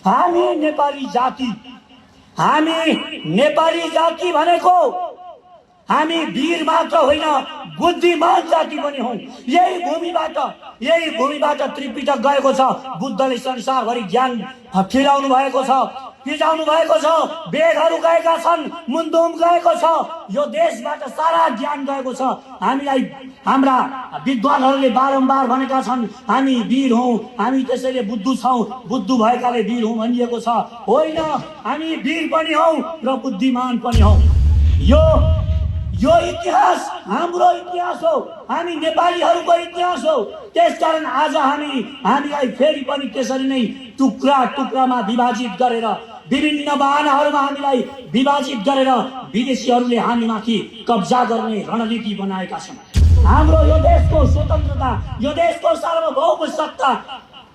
हामी नेपाली जाति भनेको हामी वीर मात्र होइन, बुद्धिमान जाति पनि हौं। यही भूमिबाट त्रिपिटक गएको छ। बुद्धले संसारभरि ज्ञान फिजाउनु भएको छ। वेदहरू गएका छन्, मुन्दुम गएको छ। यो देशबाट सारा ज्ञान गएको छ। हामीलाई हाम्रा विद्वानहरूले बारम्बार भनेका छन् हामी वीर हौं, हामी त्यसैले बुद्धु छौं, बुद्धु भएकाले वीर हौं भनिएको छ। होइन, हामी वीर पनि हौं र बुद्धिमान पनि हौं। यो इतिहास हाम्रो इतिहास हो, हामी नेपालीहरूको इतिहास हो। त्यसकारण आज हामीलाई फेरि पनि त्यसरी नै टुक्रामा विभाजित गरेर, विभिन्न बहानाहरूमा हामीलाई विभाजित गरेर विदेशीहरूले हामीमाथि कब्जा गर्ने रणनीति बनाएका छन्। हाम्रो यो देशको स्वतन्त्रता, यो देशको सार्वभौम सत्ता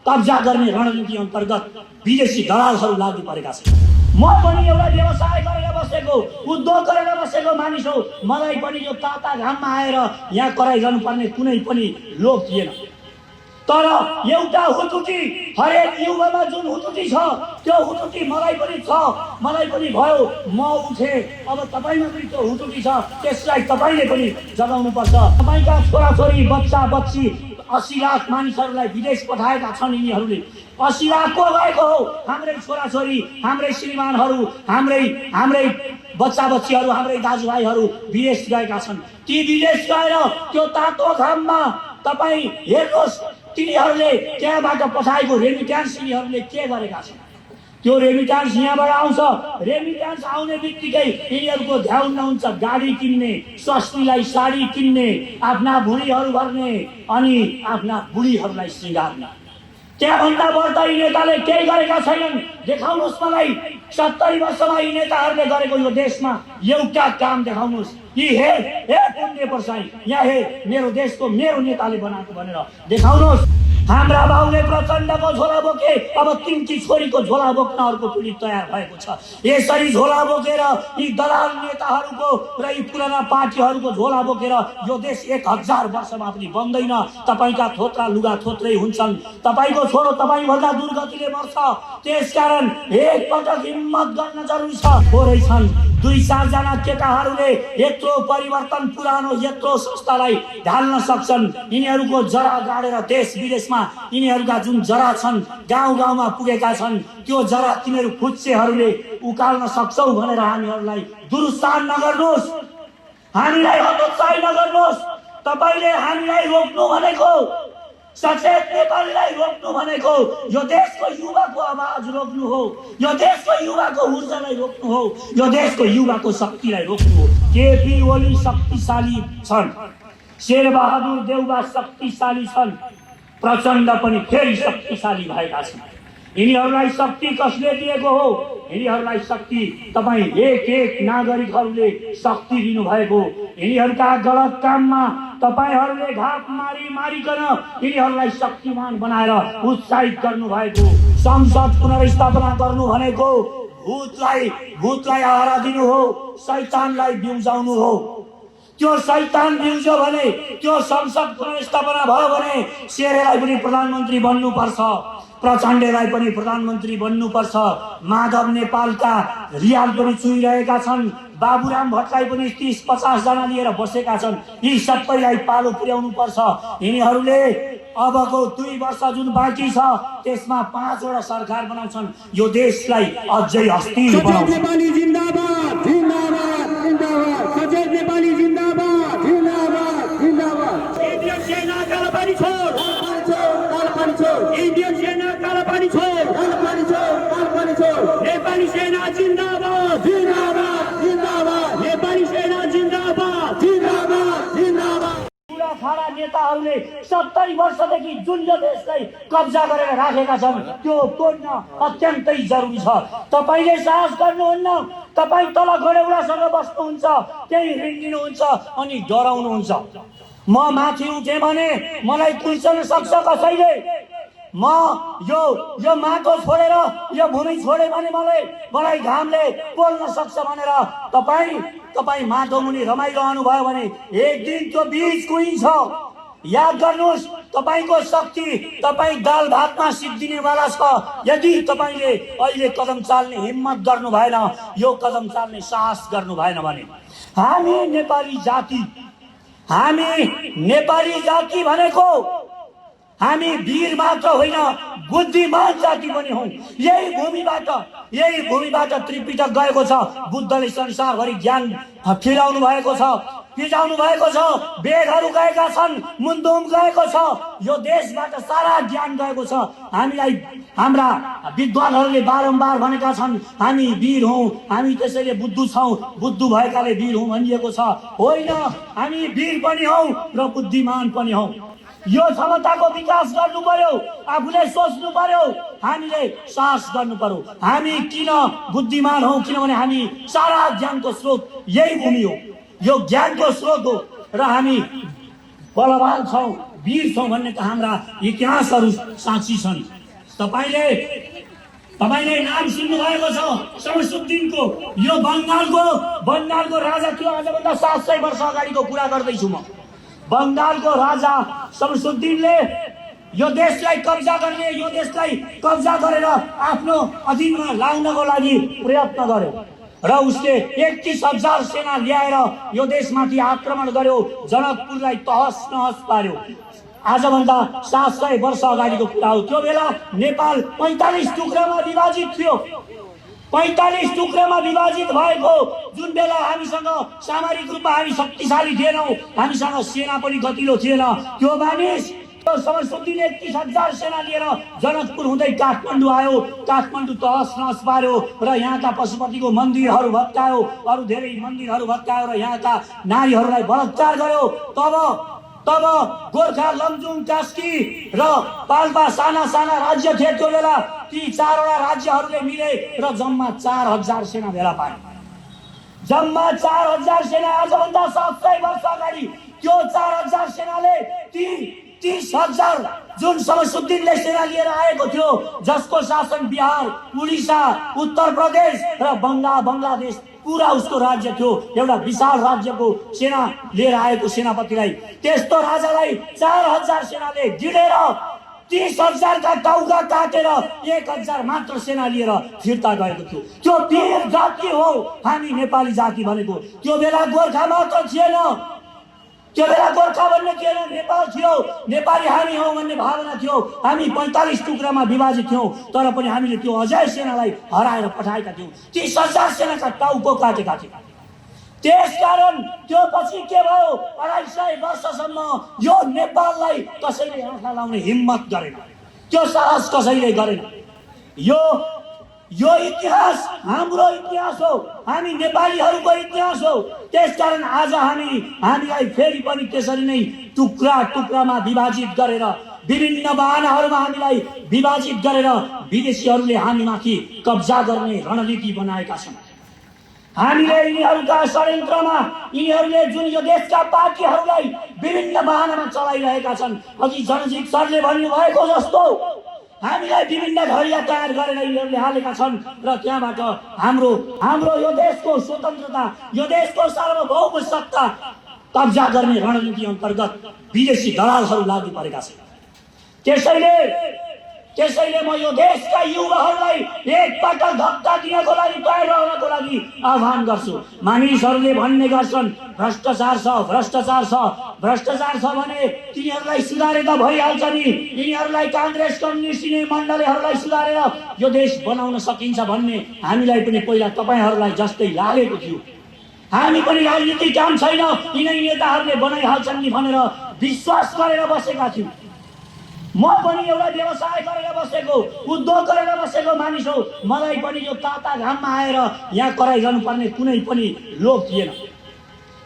कब्जा गर्ने रणनीति अन्तर्गत विदेशी दलालहरू लागू परेका छन्। म पनि एउटा व्यवसाय गरेर बसेको, उद्योग गरेर बसेको मानिस हो। मलाई पनि यो ताता घाममा आएर यहाँ कराइरहनु पर्ने कुनै पनि लोभ थिएन। तर एउटा हुटुटी, हरेक युगमा जुन हुटुटी छ त्यो हुटुटी मलाई पनि छ, मलाई पनि भयो। म उठे, अब तपाईमा पनि त्यो हुटुटी छ, त्यसलाई तपाईले पनि जगाउनु पर्छ। तपाईका छोराछोरी, बच्चा-बच्ची 80 लाख मानिसहरूलाई विदेश पठाएका छन्। यिनीहरूले 80 लाख को गएको हो? हाम्रै छोराछोरी, हाम्रै श्रीमानहरू, हाम्रै बच्चा-बच्चीहरू, हाम्रै दाजुभाइहरू विदेश गएका छन्। ती विदेश गएर त्यो तातो घाममा तपाई हेर्नुहोस्, तिनीहरूले त्यहाँबाट पठाएको रेमिट्यान्स यिनीहरूले के गरेका छन्। त्यो रेमिट्यान्स यहाँबाट आउँछ। रेमिट्यान्स आउने बित्तिकै यिनीहरूको ध्यान हुन्छ गाडी किन्ने, स्वास्नीलाई साडी किन्ने, आफ्ना भुँडीहरू भर्ने अनि आफ्ना बुढीहरूलाई श्रृंगार्ने। त्यहाँभन्दा बढ्ता यी नेताले केही गरेका छैनन्। देखाउनुहोस् मलाई 70 वर्षमा यी नेताहरूले गरेको यो देशमा एउटा काम देखाउनुहोस्। हे पुण्य पर्साई, यहाँ हे मेरो देशको मेरो नेताले बनाएको भनेर देखाउनुहोस्। हाम्रा बाउले प्रचण्डको झोला बोके, अब तिनकी छोरीको झोला बोक्न अर्को पिँढी तयार भएको छ। यसरी झोला बोकेर यी दलाल नेताहरूको र यी पुराना पार्टीहरूको झोला बोकेर यो देश 1000 वर्षमा पनि बन्दैन। तपाईका थोत्रा लुगा थोत्रै हुन्छन्। तपाईको छोरो तपाईभन्दा दुर्गतिले मर्छ। त्यसकारण एकपटक हिम्मत गर्न जरुरी छ। थोरै छन् 2-4 जना केटाहरूले यत्रो परिवर्तन, पुरानो यत्रो संस्थालाई ढाल्न सक्छन्। यिनीहरूको जरा गाडेर देश विदेशमा यिनीहरूका जुन जरा छन्, गाउँ-गाउँमा पुगेका छन्, त्यो जरा तिनीहरू खुच्चेहरूले उकाल्न सक्छौ भनेर हामीहरूलाई दुरुस्तान नगर्नुहोस्, हामीलाई हतोत्साही नगर्नुहोस्। तपाईले हामीलाई रोक्नु भनेको, सचेत नेपालीलाई रोक्नु भनेको यो देशको युवाको आवाज रोक्नु हो, यो देशको युवाको ऊर्जालाई रोक्नु हो, यो देशको युवाको शक्तिलाई रोक्नु हो। केपी ओली शक्तिशाली छन्, शेरबहादुर देउबा शक्तिशाली छन्, प्रचण्ड पनि फेरि शक्तिशाली भएका छन्। यिनीहरूलाई शक्ति कसले दिएको हो? यिनीहरूलाई शक्ति तपाईँ एक नागरिकहरूले शक्ति दिनुभएको। यिनीहरूका गलत काममा तपाईहरूले घाप मारिकन यिनीहरूलाई शक्तिमान बनाएर उत्साहित गर्नुभएको। संसद पुनर्स्थापना गर्नु भनेको भूतलाई आहारा दिनु हो, शैतानलाई बिउजाउनु हो। त्यो शैतान बिउज्यो भने, त्यो संसद पुनर्स्थापना भयो भने शेरलाई पनि प्रधानमन्त्री बन्नुपर्छ, प्रचण्डलाई पनि प्रधानमन्त्री बन्नुपर्छ। माधव नेपालका रियाल पनि चुइरहेका छन्, बाबुराम भट्टराई पनि 30-50 जना लिएर बसेका छन्। यी सबैलाई पालो पुर्याउनु पर्छ। यिनीहरूले अबको 2 वर्ष जुन बाँकी छ त्यसमा 5 वटा सरकार बनाउँछन्। यो देशलाई अझै अस्थिर बनाउँछ। नेपाली जिन्दाबाद, जिन्दाबाद, जिन्दाबाद। सचेत नेपाली जिन्दाबाद, जिन्दाबाद, जिन्दाबाद। इन्डियन सेना कालापानी छोड, कालापानी छोड। इन्डियन सेना कालापानी छोड, कालापानी छोड, कालापानी छोड। नेपाली सेना जिन्दाबाद, जिन्दाबाद, जिन्दाबाद। नेपाली सेना जिन्दाबाद, जिन्दाबाद, जिन्दाबाद। बुढाखाडा नेताहरूले 70 वर्षदेखि जुन यो देशलाई कब्जा गरेर राखेका छन् त्यो तोड्न अत्यन्तै जरुरी छ। तपाईले साहस गर्नुहुन्न, तपाई तल घोडेउडासँग बस्नुहुन्छ, त्यही रिङ्गिनुहुन्छ अनि डराउनुहुन्छ। म माथि उठे भने मलाई कुल्चन सक्छ कसैले। म यो माटो छोडेर यो भूमि छोडे भने मलाई घामले पोल्न सक्छ भनेर तपाईँ माटो मुनि रमाइरहनु भयो भने एक दिन त्यो बीज कुहिन्छ। याद गर्नुहोस्, तपाईको शक्ति तपाई दाल भातमा सिद्धिनेवाला छ। यदि तपाईले अहिले कदम चाल्ने हिम्मत गर्नु भएन, यो कदम चाल्ने साहस गर्नु भएन भने हामी नेपाली जाति भनेको हामी वीर मात्र होइन, बुद्धिमान जाति पनि हौं। यही भूमिबाट त्रिपिटक गएको छ। बुद्धले संसारभरि ज्ञान फिराउनु भएको छ, वेदहरू गएका छन्, मुन्दुम गएको छ, यो देशबाट सारा ज्ञान गएको छ। हामीलाई हाम्रा विद्वानहरूले बारम्बार भनेका छन् हामी वीर हौं, हामी त्यसैले बुद्धु छौं, बुद्धु भएकाले वीर हौं भनिएको छ। होइन, हामी वीर पनि हौं र बुद्धिमान पनि हौं। यो क्षमताको विकास गर्नु पर्यो, आफूले सोच्नु पर्यो, हामीले साहस गर्नु पर्यो। हामी किन बुद्धिमान हौं? किनभने हामी सारा ज्ञानको स्रोत यही भूमि हो, यो ज्ञानको स्रोत हो र हामी बलवान छौं, वीर छौं भन्ने त हाम्रा इतिहासहरू साक्षी छन्। तपाईले नाम सुन्नु भएको छ शमसुद्दीनको। यो बंगालको राजा थियो। आजभन्दा 700 वर्ष अगाडिको कुरा गर्दैछु म। बंगालको राजा शमसुद्दीनले यो देशलाई कब्जा गरेर आफ्नो अधीनमा ल्याउनको लागि प्रयत्न गर्यो र उसले 31,000 सेना ल्याएर यो देशमाथि आक्रमण गर्यो, जनकपुरलाई तहस नहस पार्यो। आजभन्दा 700 वर्ष अगाडिको कुरा हो। त्यो बेला नेपाल 45 टुक्रामा विभाजित थियो। 45 टुक्रामा विभाजित भएको जुन बेला हामीसँग सामरिक रूपमा हामी शक्तिशाली थिएनौं, हामीसँग सेना पनि गतिलो थिएन, त्यो मानिस शमसुद्दीन 31,000 सेना लिएर जनकपुर हुँदै काठमाडौँ आयो। काठमाडौँ तहस नहस पार्यो र यहाँका पशुपतिको मन्दिरहरू भत्कायो, अरू धेरै मन्दिरहरू भत्कायो र यहाँका नारीहरूलाई बलात्कार गर्यो। तब गोर्खा, लमजुङ, कास्की र पाल्पा साना राज्य थिए त्यो बेला। ती 4वटा राज्यहरूले मिले र जम्मा 4,000 सेना भेला पाए। जम्मा 4,000 सेना। आजभन्दा 700 वर्ष अगाडि त्यो 4,000 सेनाले 30,000 जुन शमसुद्दीनले सेना लिएर आएको थियो, जसको शासन बिहार, उडिसा, उत्तर प्रदेश र बङ्गलादेश पूरा उसको राज्य थियो। एउटा विशाल राज्यको सेना लिएर आएको सेनापतिलाई, त्यस्तो राजालाई 4,000 सेनाले गिडेर 30,000 का टाउका काटेर 1,000 मात्र सेना लिएर फिर्ता गएको थियो। त्यो वीर जाति हो हामी नेपाली जाति भनेको। त्यो बेला गोर्खा मात्र थिएन, त्यो बेला गोर्खा भन्ने थिएन, नेपाल थियो। नेपाली हामी हौं भन्ने भावना थियो। हामी 45 टुक्रामा विभाजित थियौं, तर पनि हामीले त्यो अझै सेनालाई हराएर पठाएका थियौं। 30,000 सेनाका टाउको काटेका थियौं। त्यसकारण त्यो पछि के भयो? 250 वर्षसम्म यो नेपाललाई कसैले आँखा लाउने हिम्मत गरेन, त्यो साहस कसैले गरेन। यो इतिहास हाम्रो इतिहास हो, हामी नेपालीहरूको इतिहास हो। त्यसकारण आज हामीलाई फेरि पनि त्यसरी नै टुक्रामा विभाजित गरेर, विभिन्न बहानाहरूमा हामीलाई विभाजित गरेर विदेशीहरूले हामीमाथि कब्जा गर्ने रणनीति बनाएका छन्। हामीले यिनीहरूका षड्यन्त्रमा यिनीहरूले जुन यो देशका पार्टीहरूलाई विभिन्न बहानामा चलाइरहेका छन्। अघि जनजीत सरले भन्नुभएको जस्तो हामीलाई विभिन्न घरिया तयार गरेर यिनीहरूले हालेका छन् र त्यहाँबाट हाम्रो यो देशको स्वतन्त्रता, यो देशको सार्वभौम सत्ता कब्जा गर्ने रणनीति अन्तर्गत विदेशी दलालहरू लागू परेका छन्। त्यसैले म यो देशका युवाहरूलाई एकपटक धक्का दिनको लागि, तयार रहनको लागि आह्वान गर्छु। मानिसहरूले भन्ने गर्छन् भ्रष्टाचार छ भने तिनीहरूलाई सुधारे त भइहाल्छ नि, यिनीहरूलाई कांग्रेस, कम्युनिस्ट मण्डलीहरूलाई सुधारेर यो देश बनाउन सकिन्छ भन्ने हामीलाई पनि पहिला तपाईहरूलाई जस्तै लागेको थियो। हामी पनि राजनीति काम छैन, यिनै नेताहरूले बनाइहाल्छन् नि भनेर विश्वास गरेर बसेका थियौँ। म पनि एउटा व्यवसाय गरेर बसेको, उद्योग गरेर बसेको मानिस हो। मलाई पनि यो ताता घाममा आएर यहाँ कराइरहनु पर्ने कुनै पनि लोभ थिएन।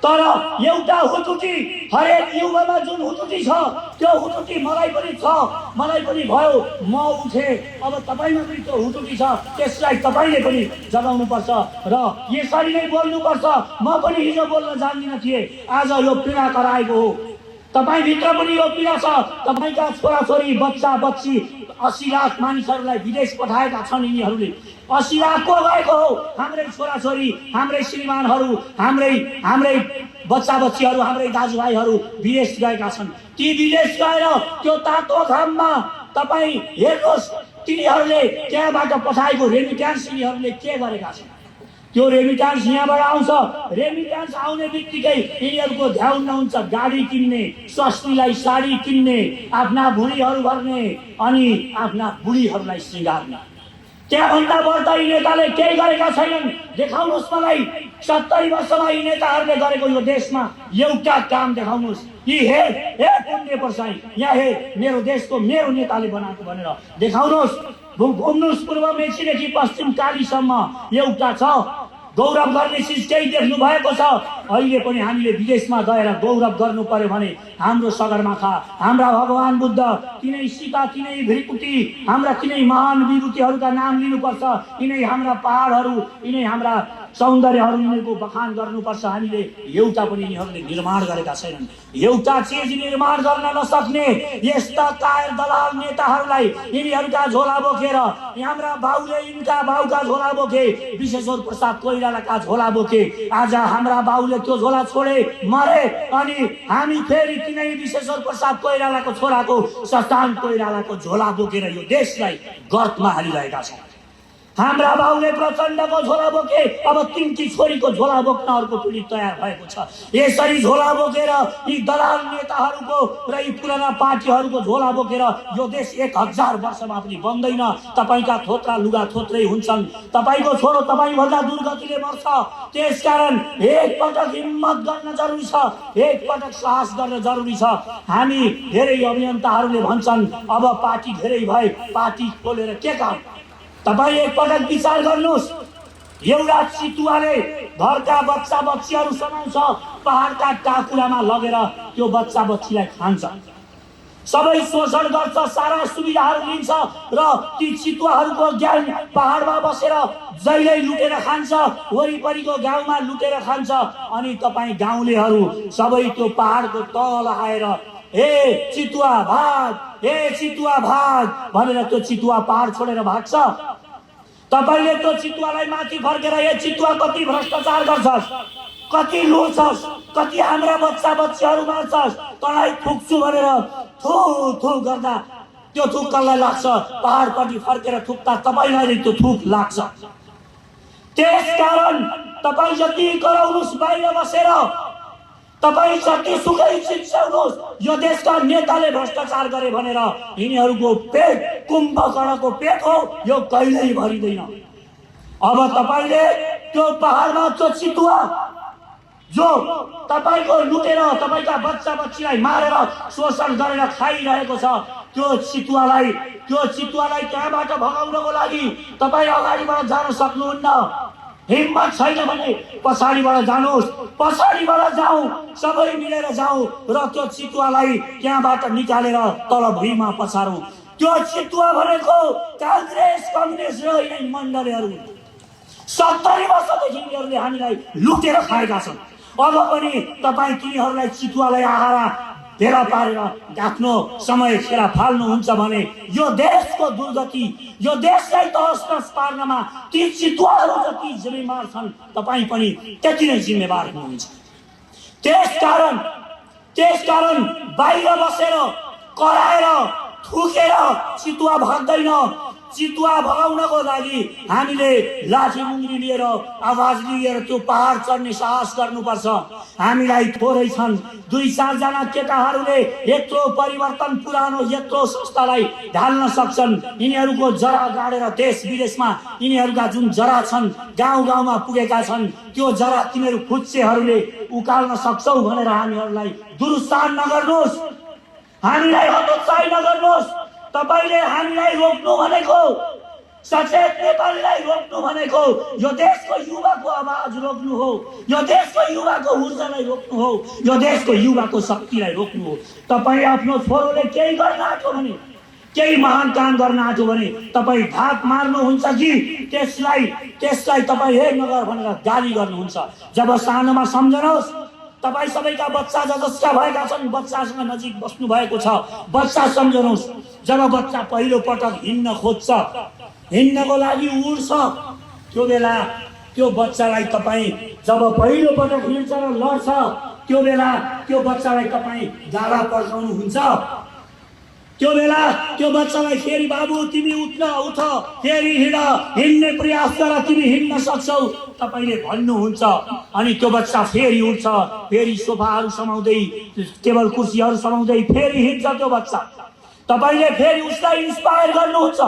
तर एउटा हुटुटी, हरेक युवामा जुन हुटुटी छ त्यो हुटुटी मलाई पनि छ, मलाई पनि भयो। म उठे, अब तपाईमा पनि त्यो हुटुटी छ, त्यसलाई तपाईले पनि जगाउनु पर्छ र यसरी नै बोल्नु पर्छ। म पनि हिजो बोल्न जान्दिन थिए, आज यो पीडा कराएको हो। तपाईभित्र पनि यो पीडा छ, तपाईका छोराछोरी, बच्चा बच्ची 80 लाख मानिसहरूलाई विदेश पठाएका छन् यिनीहरूले 80 लाख को गएको हो हाम्रै छोराछोरी हाम्रै श्रीमानहरू हाम्रै बच्चा बच्चीहरू हाम्रै दाजुभाइहरू विदेश गएका छन् ती विदेश गएर त्यो तातो घाममा तपाईँ हेर्नुहोस् तिनीहरूले त्यहाँबाट पठाएको रेमिट्यान्स यिनीहरूले के गरेका छन् त्यो रेमिट्यान्स यहाँबाट आउँछ रेमिट्यान्स आउने बित्तिकै यिनीहरूको ध्यान हुन्छ गाडी किन्ने स्वास्नीलाई साडी किन्ने आफ्ना भुँडीहरू भर्ने अनि आफ्ना बुढीहरूलाई सिँगार्ने त्यहाँभन्दा बढ्ता यी नेताले केही गरेका छैनन् देखाउनुहोस् मलाई 70 वर्षमा यी नेताहरूले गरेको यो देशमा एउटा काम देखाउनुहोस् यी हे पुण्य पर्साई यहाँ हे मेरो देशको मेरो नेताले बनाएको भनेर देखाउनुहोस् घुम्नुहोस् पूर्व मेचीदेखि पश्चिम कालीसम्म एउटा छ गौरव गर्ने चिज केही देख्नु भएको छ अहिले पनि हामीले विदेशमा गएर गौरव गर्नु पर्यो भने हाम्रो सगरमाथा हाम्रा भगवान बुद्ध तिनै सीता तिनै भृकुटी हाम्रा तिनै महान विभूतिहरूका नाम लिनुपर्छ यिनै हाम्रा पहाडहरू यिनै हाम्रा सौन्दर्यहरू यिनीहरूको बखान गर्नुपर्छ हामीले एउटा पनि यिनीहरूले निर्माण गरेका छैनन् एउटा चिज निर्माण गर्न नसक्ने यस्ता कायर दलाल नेताहरूलाई यिनीहरूका झोला बोकेर हाम्रा बाउले यिनका बाउका झोला बोके विश्वेश्वर प्रसाद कोइरालाका झोला बोके आज हाम्रा बाउले त्यो झोला छोडे मरे अनि हामी फेरि तिनै विश्वेश्वर प्रसाद कोइरालाको छोराको सस्तान कोइरालाको झोला बोकेर यो देशलाई गर्तमा हालिरहेका छौँ हाम्रा बाउले प्रचण्डको झोला बोके अब तिनकी छोरीको झोला बोक्न अर्को पिँढी तयार भएको छ यसरी झोला बोकेर यी दलाल नेताहरूको र यी पुराना पार्टीहरूको झोला बोकेर यो देश 1000 वर्षमा पनि बन्दैन तपाईका थोत्रा लुगा थोत्रै हुन्छन् तपाईको छोरो तपाईभन्दा दुर्गतिले मर्छ त्यसकारण एकपटक हिम्मत गर्न जरुरी छ एकपटक साहस गर्न जरुरी छ हामी धेरै अभियन्ताहरूले भन्छन् अब पार्टी धेरै भए पार्टी खोलेर के काम तपाईं एकपटक विचार गर्नुहोस् एउटा चितुवाले घरका बच्चा बच्चीहरू समाउँछ पहाडका टाकुरामा लगेर त्यो बच्चा बच्चीलाई खान्छ सबै शोषण गर्छ सारा सुविधाहरू लिन्छ र ती चितुवाहरूको ज्ञान पहाडमा बसेर जहिले लुटेर खान्छ वरिपरिको गाउँमा लुटेर खान्छ अनि तपाईँ गाउँलेहरू सबै त्यो पहाडको तल आएर ए चितुवा भाग भनेर त्यो चितुवा पहाड छोडेर भाग्छ तपाईले त्यो चितुवालाई माथि फर्केर ए चितुवा कति भ्रष्टाचार गर्छस् कति लुट्छस् कति हाम्रा बच्चा बच्चीहरू मार्छस् तँलाई थुक्छु भनेर थु गर्दा त्यो थुक कसलाई लाग्छ पहाडपट्टि फर्केर थुक्दा तपाईलाई त्यो थुक लाग्छ त्यसकारण तपाईँ जति कराउनुहोस् बाहिर बसेर तपाईँ जति सुकै चिच्याउनुहोस् यो देशका नेताले भ्रष्टाचार गरे भनेर यिनीहरूको पेट कुम्भकर्णको पेट हो यो कहिल्यै भरिँदैन अब तपाईले त्यो पहाडमा त्यो चितुवा जो तपाईको लुटेर तपाईका बच्चा बच्चीलाई मारेर शोषण गरेर खाइरहेको छ त्यो चितुवालाई त्यहाँबाट भगाउनको लागि तपाईँ अगाडिबाट जान सक्नुहुन्न हिम्मत छैन भने पछाडिबाट जानुहोस् पछाडिबाट जाउँ सबै मिलेर जाउँ र त्यो चितुवालाई त्यहाँबाट निकालेर तल भुइँमा पछारौँ त्यो चितुवा भनेको काङ्ग्रेस कम्युनिस्ट र यिनै मण्डलीहरू 70 वर्षदेखि यिनीहरूले हामीलाई लुटेर खाएका छन् अब पनि तपाईँ तिनीहरूलाई चितुवालाई आहारा भेला पारेर आफ्नो समय खेला फाल्नुहुन्छ भने यो देशको दुर्गति यो देशलाई तहस पार्नमा ती चितुवाहरू जति जिम्मेवार छन् तपाईँ पनि त्यति नै जिम्मेवार हुनुहुन्छ त्यसकारण बाहिर बसेर कराएर थुकेर चितुवा भाग्दैन चितुवा भगाउनको लागि हामीले लाठी मुङ्ग्री लिएर आवाज लिएर त्यो पहाड चढ्ने साहस गर्नुपर्छ हामीलाई थोरै छन् 2-4 जना केटाहरूले यत्रो परिवर्तन पुरानो यत्रो संस्थालाई ढाल्न सक्छन् यिनीहरूको जरा गाडेर देश विदेशमा यिनीहरूका जुन जरा छन् गाउँ गाउँमा पुगेका छन् त्यो जरा तिनीहरू फुच्चेहरूले उकाल्न सक्छौ भनेर हामीहरूलाई दुरुत्साहन नगर्नुहोस् हामीलाई हतोत्साही नगर्नुहोस् तपाईले हामीलाई रोक्नु भनेको सचेत नेपालीलाई रोक्नु भनेको यो देशको युवाको आवाज रोक्नु हो यो देशको युवाको ऊर्जालाई रोक्नु हो यो देशको युवाको शक्तिलाई रोक्नु हो तपाईँ आफ्नो छोरोले केही गर्न आँट्यो भने केही महान काम गर्न आँट्यो भने तपाईँ धाक मार्नुहुन्छ कि त्यसलाई तपाईँ हे नगर भनेर गाली गर्नुहुन्छ जब सानोमा सम्झनुहोस् तपाईँ सबैका बच्चा जसका भएका छन्, बच्चासँग नजिक बस्नु भएको छ, बच्चा सम्झनुहोस्। जब बच्चा पहिलो पटक हिँड्न खोज्छ, हिँड्नको लागि उड्छ, त्यो बेला त्यो बच्चालाई तपाईँ जब पहिलो पटक हिँड्छ र लड्छ, त्यो बेला त्यो बच्चालाई तपाईँ गाला पड्काउनुहुन्छ। त्यो बेला त्यो बच्चालाई फेरि बाबु तिमी उठ फेरि हिँड्ने प्रयास गर, तिमी हिँड्न सक्छौ तपाईले भन्नुहुन्छ। अनि त्यो बच्चा फेरि उठ्छ, फेरि सोफाहरू समाउँदै टेबल कुर्सीहरू समाउँदै फेरि हिँड्छ त्यो बच्चा। तपाईले फेरि उसलाई इन्स्पायर गर्नुहुन्छ,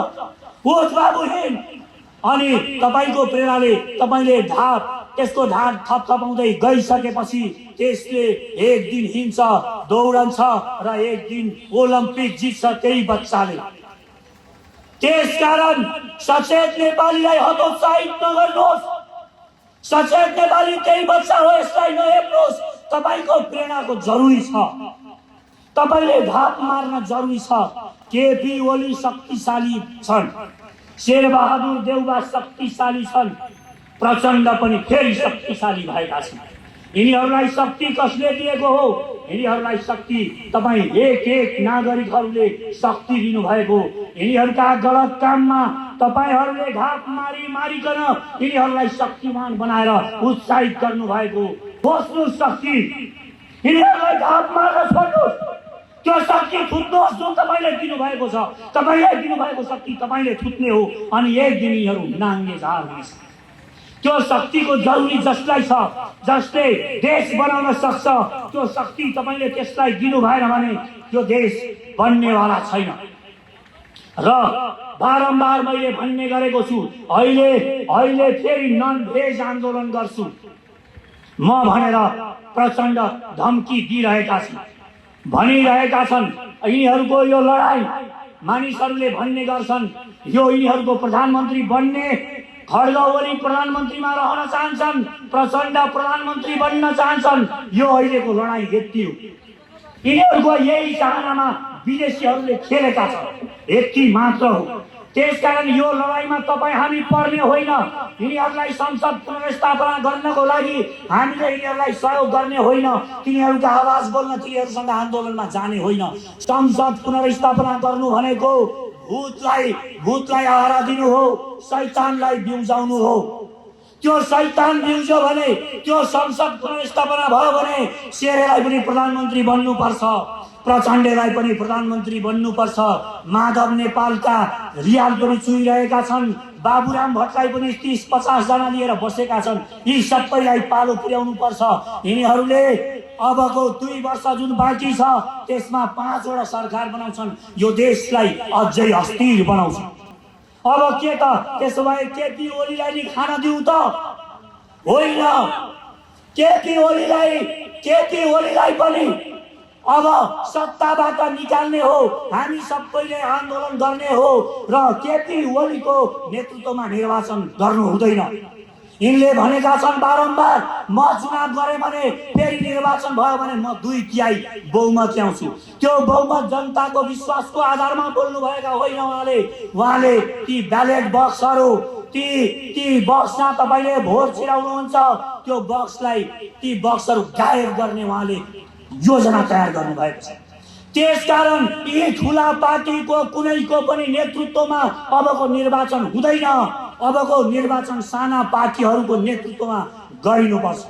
उठ बाबु हिँड। अनि तपाईको प्रेरणाले तपाईले त्यसको ढाड थपथपाउँदै गइसकेपछि त्यसले एक दिन हिँड्छ, दौडन्छ र एक दिन ओलम्पिक जित्छ त्यही बच्चाले। त्यसकारण सचेत नेपालीलाई हतोत्साहित नगर्नुहोस्। सचेत नेपाली त्यही बच्चा हो, यसलाई नहेर्नुहोस्। तपाईको प्रेरणाको जरुरी छ, तपाईले घात मार्न जरुरी छ। केपी ओली शक्तिशाली छन्, शेरबहादुर देउबा शक्तिशाली छन्, प्रचण्ड पनि फेरि शक्तिशाली भएका छन्। यिनीहरूलाई शक्ति कसले दिएको हो? यिनीहरूलाई शक्ति तपाईँ एक नागरिकहरूले शक्ति दिनुभएको। यिनीहरूका गलत काममा तपाईहरूले घात मारिकन यिनीहरूलाई शक्तिमान बनाएर उत्साहित गर्नुभएको। बस्नु शक्ति, यिनीहरूलाई घात मार्न छोड्नुहोस्। त्यो शक्ति थुत्नुहोस् जुन तपाईँले दिनुभएको छ। तपाईँले दिनुभएको शक्ति तपाईँले थुत्ने हो, अनि एक दिन यिनीहरू नाङ्गे झार हुनेछ। त्यो शक्तिको जरुरी जसलाई छ, जसले देश बनाउन सक्छ, त्यो शक्ति तपाईँले त्यसलाई दिनु भएन भने त्यो देश बन्नेवाला छैन। र बारम्बार मैले भन्ने गरेको छु, अहिले फेरि नन भेज आन्दोलन गर्छु म भनेर प्रचण्ड धम्की दिइरहेका छन्, भनिरहेका छन्। यिनीहरूको यो लडाई मानिसहरूले भन्ने गर्छन्, यो यिनीहरूको प्रधानमन्त्री बन्ने, खड्ग ओली प्रधानमन्त्रीमा रहन चाहन्छन्, प्रचण्ड प्रधानमन्त्री बन्न चाहन्छन्। यो अहिलेको लडाई यति हो। यिनीहरूको यही चाहनामा विदेशीहरूले खेलेका छन्, यति मात्र हो। त्यसकारण यो लडाईमा तपाईँ हामी पर्ने होइन। यिनीहरूलाई संसद पुनर्स्थापना गर्नको लागि हामीले यिनीहरूलाई सहयोग गर्ने होइन, तिनीहरूका आवाज बोल्न तिनीहरूसँग आन्दोलनमा जाने होइन। संसद पुनर्स्थापना गर्नु भनेको भूतलाई आहारा दिनु हो, शैतानलाई बिउजाउनु हो। त्यो शैतान बिउज्यो भने, त्यो संसद पुनर्स्थापना भयो भने शेरलाई पनि प्रधानमन्त्री बन्नुपर्छ, प्रचण्डलाई पनि प्रधानमन्त्री बन्नुपर्छ। माधव नेपालका रियाल पनि चुइरहेका छन्, बाबुराम भट्टराई पनि 30-50 जना लिएर बसेका छन्। यी सबैलाई पालो पुर्याउनु पर्छ। यिनीहरूले अबको 2 वर्ष जुन बाँकी छ त्यसमा 5 वटा सरकार बनाउँछन्, यो देशलाई अझै अस्थिर बनाउँछ। अब के त त्यसो भए केपी ओलीलाई नि खान दिउँ त? होइन, केपी ओलीलाई पनि अब सत्ताबाट निकाल्ने हो, हामी सबैले आन्दोलन गर्ने हो र केपी ओलीको नेतृत्वमा निर्वाचन गर्नु हुँदैन। यिनले भनेका छन् बारम्बार, म चुनाव गरेँ भने फेरि निर्वाचन भयो भने म 2/3 बहुमत ल्याउँछु। त्यो बहुमत जनताको विश्वासको आधारमा बोल्नु भएका होइन उहाँले ती ब्यालेट बक्सहरू, ती बक्समा तपाईँले भोट छिराउनुहुन्छ, त्यो बक्सलाई ती बक्सहरू गायब गर्ने उहाँले योजना तयार गर्नु भएको छ। त्यसकारण यी ठुला पार्टीको कुनैको पनि नेतृत्वमा अबको निर्वाचन हुँदैन। अबको निर्वाचन साना पार्टीहरूको नेतृत्वमा गरिनुपर्छ।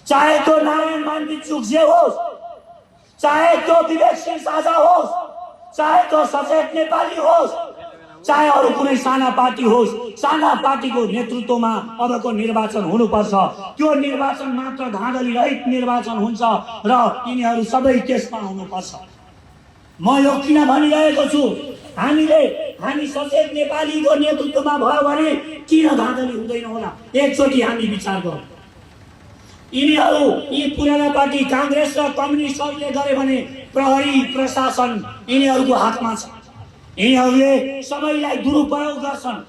चाहे त्यो नारायण मान्दिचुक्जे होस्, चाहे त्यो विवेक सिंह साझा होस्, चाहे त्यो सचेत नेपाली होस्, चाहे अरू कुनै साना पार्टी होस्, साना पार्टीको नेतृत्वमा अबको निर्वाचन हुनुपर्छ। त्यो निर्वाचन मात्र धाँधली रहित निर्वाचन हुन्छ र यिनीहरू सबै त्यसमा हुनुपर्छ। म यो किन भनिरहेको छु, हामी सचेत नेपालीको नेतृत्वमा भयो भने किन धाँधली हुँदैन होला, एकचोटि हामी विचार गरौँ। यी पुराना पार्टी कांग्रेस र कम्युनिस्टहरूले गरे भने प्रहरी प्रशासन यिनीहरूको हातमा छ। यिनीहरूले सबैलाई दुरुपयोग गर्छन्।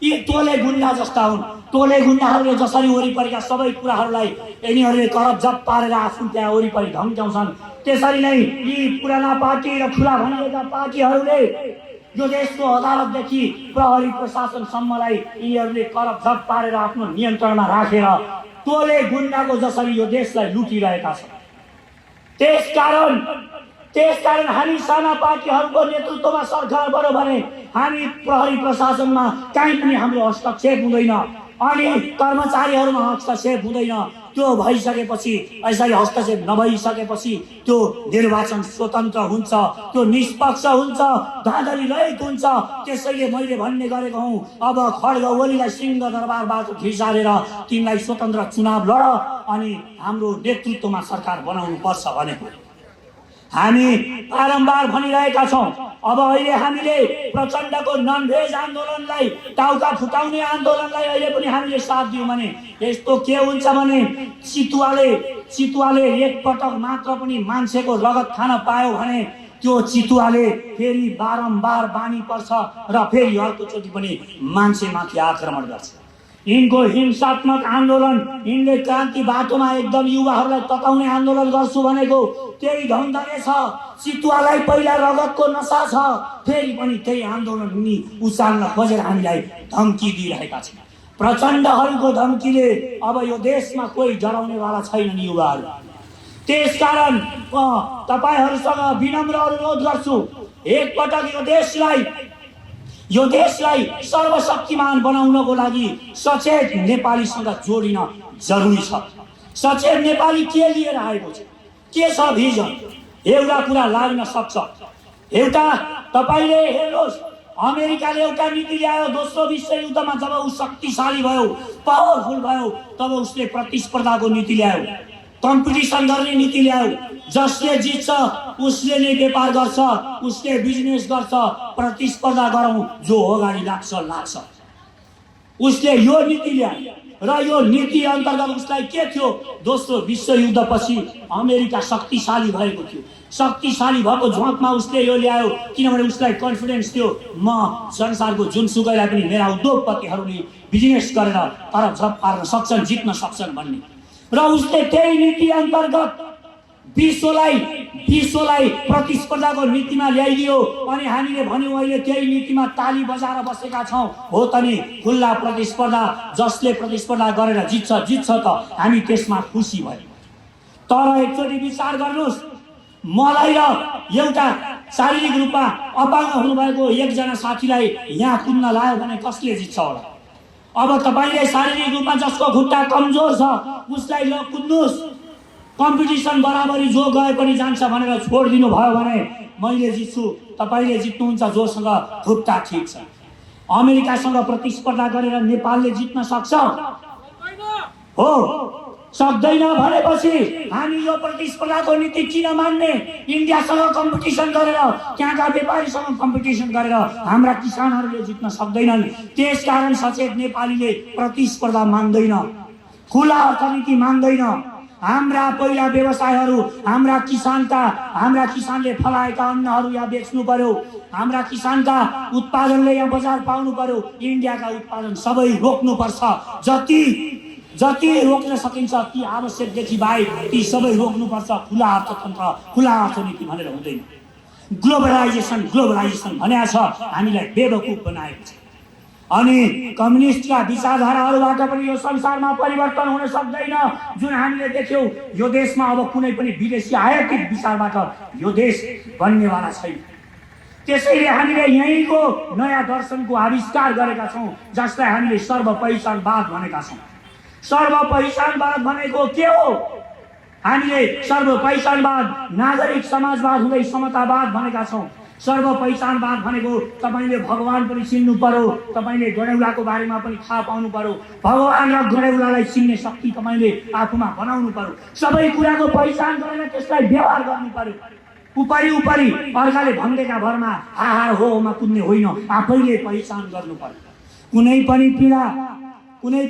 यी टोले गुन्डा जस्ता हुन्। टोले गुन्डाहरूले जसरी वरिपरिका सबै कुराहरूलाई यिनीहरूले करपजप पारेर आफ्नो त्यहाँ वरिपरि धम्क्याउँछन्, त्यसरी नै यी पुराना पार्टी र ठुला भनिएका पार्टीहरूले यो देशको अदालतदेखि प्रहरी प्रशासनसम्मलाई यिनीहरूले करपजप पारेर आफ्नो नियन्त्रणमा राखेर टोले गुन्डाको जसरी यो देशलाई लुटिरहेका छन्। त्यसकारण हामी साना पार्टीहरूको नेतृत्वमा सरकार बन्यो भने हामी प्रहरी प्रशासनमा कहीँ पनि हाम्रो हस्तक्षेप हुँदैन अनि कर्मचारीहरूमा हस्तक्षेप हुँदैन। त्यो भइसकेपछि यसरी हस्तक्षेप नभइसकेपछि त्यो निर्वाचन स्वतन्त्र हुन्छ, त्यो निष्पक्ष हुन्छ, धाँधली रहित हुन्छ। त्यसैले मैले भन्ने गरेको हुँ, अब खड्ग ओलीलाई सिंहदरबारबाट घिसारेर तिनलाई स्वतन्त्र चुनाव लड अनि हाम्रो नेतृत्वमा सरकार बनाउनु पर्छ भनेको हामी बारम्बार भनिरहेका छौँ। अब अहिले हामीले प्रचण्डको नन भेज आन्दोलनलाई, टाउका फुटाउने आन्दोलनलाई अहिले पनि हामीले साथ दियौँ भने यस्तो के हुन्छ भने चितुवाले एकपटक मात्र पनि मान्छेको रगत खान पायो भने त्यो चितुवाले फेरि बारम्बार बानी पर्छ र फेरि अर्कोचोटि पनि मान्छेमाथि आक्रमण गर्छ। यिनको हिंसात्मक आन्दोलन, यिनले क्रान्ति बाटोमा एकदम युवाहरूलाई तताउने आन्दोलन गर्छु भनेको त्यही धन्दाले छ। चितुवालाई पहिला रगतको नशा छ, फेरि पनि त्यही आन्दोलन उनी उचाल्न खोजेर हामीलाई धम्की दिइरहेका छन्। प्रचण्डहरूको धम्कीले अब यो देशमा कोही डराउनेवाला छैनन् युवाहरू। त्यसकारण तपाईहरूसँग विनम्र अनुरोध गर्छु, एकपटक यो देशलाई सर्वशक्तिमान बनाउनको लागि सचेत नेपालीसँग जोडिन जरुरी छ। सचेत नेपाली के लिएर आएको छ, के छ भिजन, एउटा कुरा लाग्न सक्छ। एउटा तपाईले हेर्नुहोस्, अमेरिकाले एउटा नीति ल्यायो। दोस्रो विश्वयुद्धमा जब ऊ शक्तिशाली भयो, पावरफुल भयो, तब उसले प्रतिस्पर्धाको नीति ल्यायो, कम्पिटिसन गर्ने नीति ल्यायो। जसले जित्छ उसले नै व्यापार गर्छ, उसले बिजनेस गर्छ, प्रतिस्पर्धा गरौँ, जो अगाडि लाग्छ। उसले यो नीति ल्यायो र यो नीति अन्तर्गत उसलाई के थियो, दोस्रो विश्वयुद्धपछि अमेरिका शक्तिशाली भएको थियो। शक्तिशाली भएको झोंकमा उसले यो ल्यायो किनभने उसलाई कन्फिडेन्स थियो, म संसारको जुनसुकैलाई पनि मेरा उद्योगपतिहरूले बिजनेस गरेर तरफ झप पार्न सक्छन्, जित्न सक्छन् भन्ने। र उसले त्यही नीति अन्तर्गत विश्वलाई प्रतिस्पर्धाको नीतिमा ल्याइदियो अनि हामीले भन्यौँ अहिले त्यही नीतिमा ताली बजाएर बसेका छौँ। हो त नि, खुल्ला प्रतिस्पर्धा, जसले प्रतिस्पर्धा गरेर जित्छ त हामी त्यसमा खुसी भयौँ। तर एकचोटि विचार गर्नुहोस्, मलाई र एउटा शारीरिक रूपमा अपाङ्ग हुनुभएको एकजना साथीलाई यहाँ कुद्न लायो भने कसले जित्छ होला? अब तपाईँले शारीरिक रूपमा जसको खुट्टा कमजोर छ उसलाई ल कुद्नुहोस्, कम्पिटिसन बराबरी जो गए पनि जान्छ भनेर छोडिदिनु भयो भने मैले जित्छु, तपाईँले जित्नुहुन्छ जोसँग खुट्टा ठिक छ। अमेरिकासँग प्रतिस्पर्धा गरेर नेपालले जित्न सक्छ? हो, सक्दैन। भनेपछि हामी यो प्रतिस्पर्धाको नीति किन मान्ने? इन्डियासँग कम्पिटिसन गरेर, त्यहाँका व्यापारीसँग कम्पिटिसन गरेर हाम्रा किसानहरूले जित्न सक्दैनन्। त्यसकारण सचेत नेपालीले प्रतिस्पर्धा मान्दैन, खुला अर्थनीति मान्दैन। हाम्रा पहिला व्यवसायहरू, हाम्रा किसानले फलाएका अन्नहरू यहाँ बेच्नु पर्यो, हाम्रा किसानका उत्पादनले यहाँ बजार पाउनु पर्यो। इन्डियाका उत्पादन सबै रोक्नुपर्छ, जति रोक्न सकिन्छ ती आवश्यकदेखि बाहेक ती सबै रोक्नुपर्छ। खुला अर्थतन्त्र, खुला अर्थनीति भनेर हुँदैन। ग्लोबलाइजेसन भनेको छ हामीलाई बेवकुफ बनाएको छ। अनि कम्युनिस्टका विचारधाराहरूबाट पनि यो संसारमा परिवर्तन हुन सक्दैन। जुन हामीले देख्यौँ, यो देशमा अब कुनै पनि विदेशी आयातित विचारबाट यो देश बन्नेवाला छैन। त्यसैले हामीले यहीँको नयाँ दर्शनको आविष्कार गरेका छौँ, जसलाई हामीले सर्वपहिचानवाद भनेका छौँ। सर्वपहिचानवाद भनेको के हो? हामीले सर्वपहिचानवाद, नागरिक समाजवाद हुँदै समतावाद भनेका छौँ। सर्वपहिचानवाद भनेको तपाईले भगवान पनि चिन्नु पर्यो, तपाईले गणेउलाको बारेमा पनि थाहा पाउनु पर्यो, भगवान र गणेउलालाई चिन्ने शक्ति तपाईले आफूमा बनाउनु पर्यो। सबै कुराको पहिचान गरेर त्यसलाई व्यवहार गर्नु पर्यो। उपरि अर्काले भन्देका भरमा हाहार होमा कुद्ने होइन, आफैले पहिचान गर्नु पर्यो। कुनै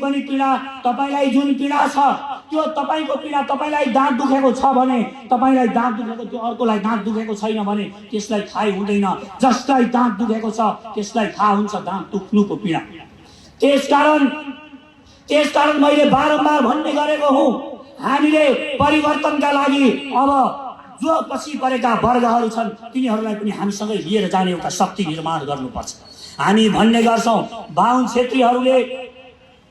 पनि पीडा तपाईलाई जुन पीडा छ त्यो तपाईको पीडा, तपाईलाई दाँत दुखेको छ भने तपाईलाई दाँत दुखेको, त्यो अर्कोलाई दाँत दुखेको छैन भने त्यसलाई थाहै हुँदैन। जसलाई दाँत दुखेको छ त्यसलाई थाहा हुन्छ दाँत दुख्नुको पीडा। त्यसकारण मैले बारम्बार भन्ने गरेको हुँ, हामीले परिवर्तनका लागि अब जो पछि परेका वर्गहरू छन् तिनीहरूलाई पनि हामीसँगै लिएर जाने एउटा शक्ति निर्माण गर्नुपर्छ। हामी भन्ने गर्छौँ, बाहुन क्षेत्रीहरूले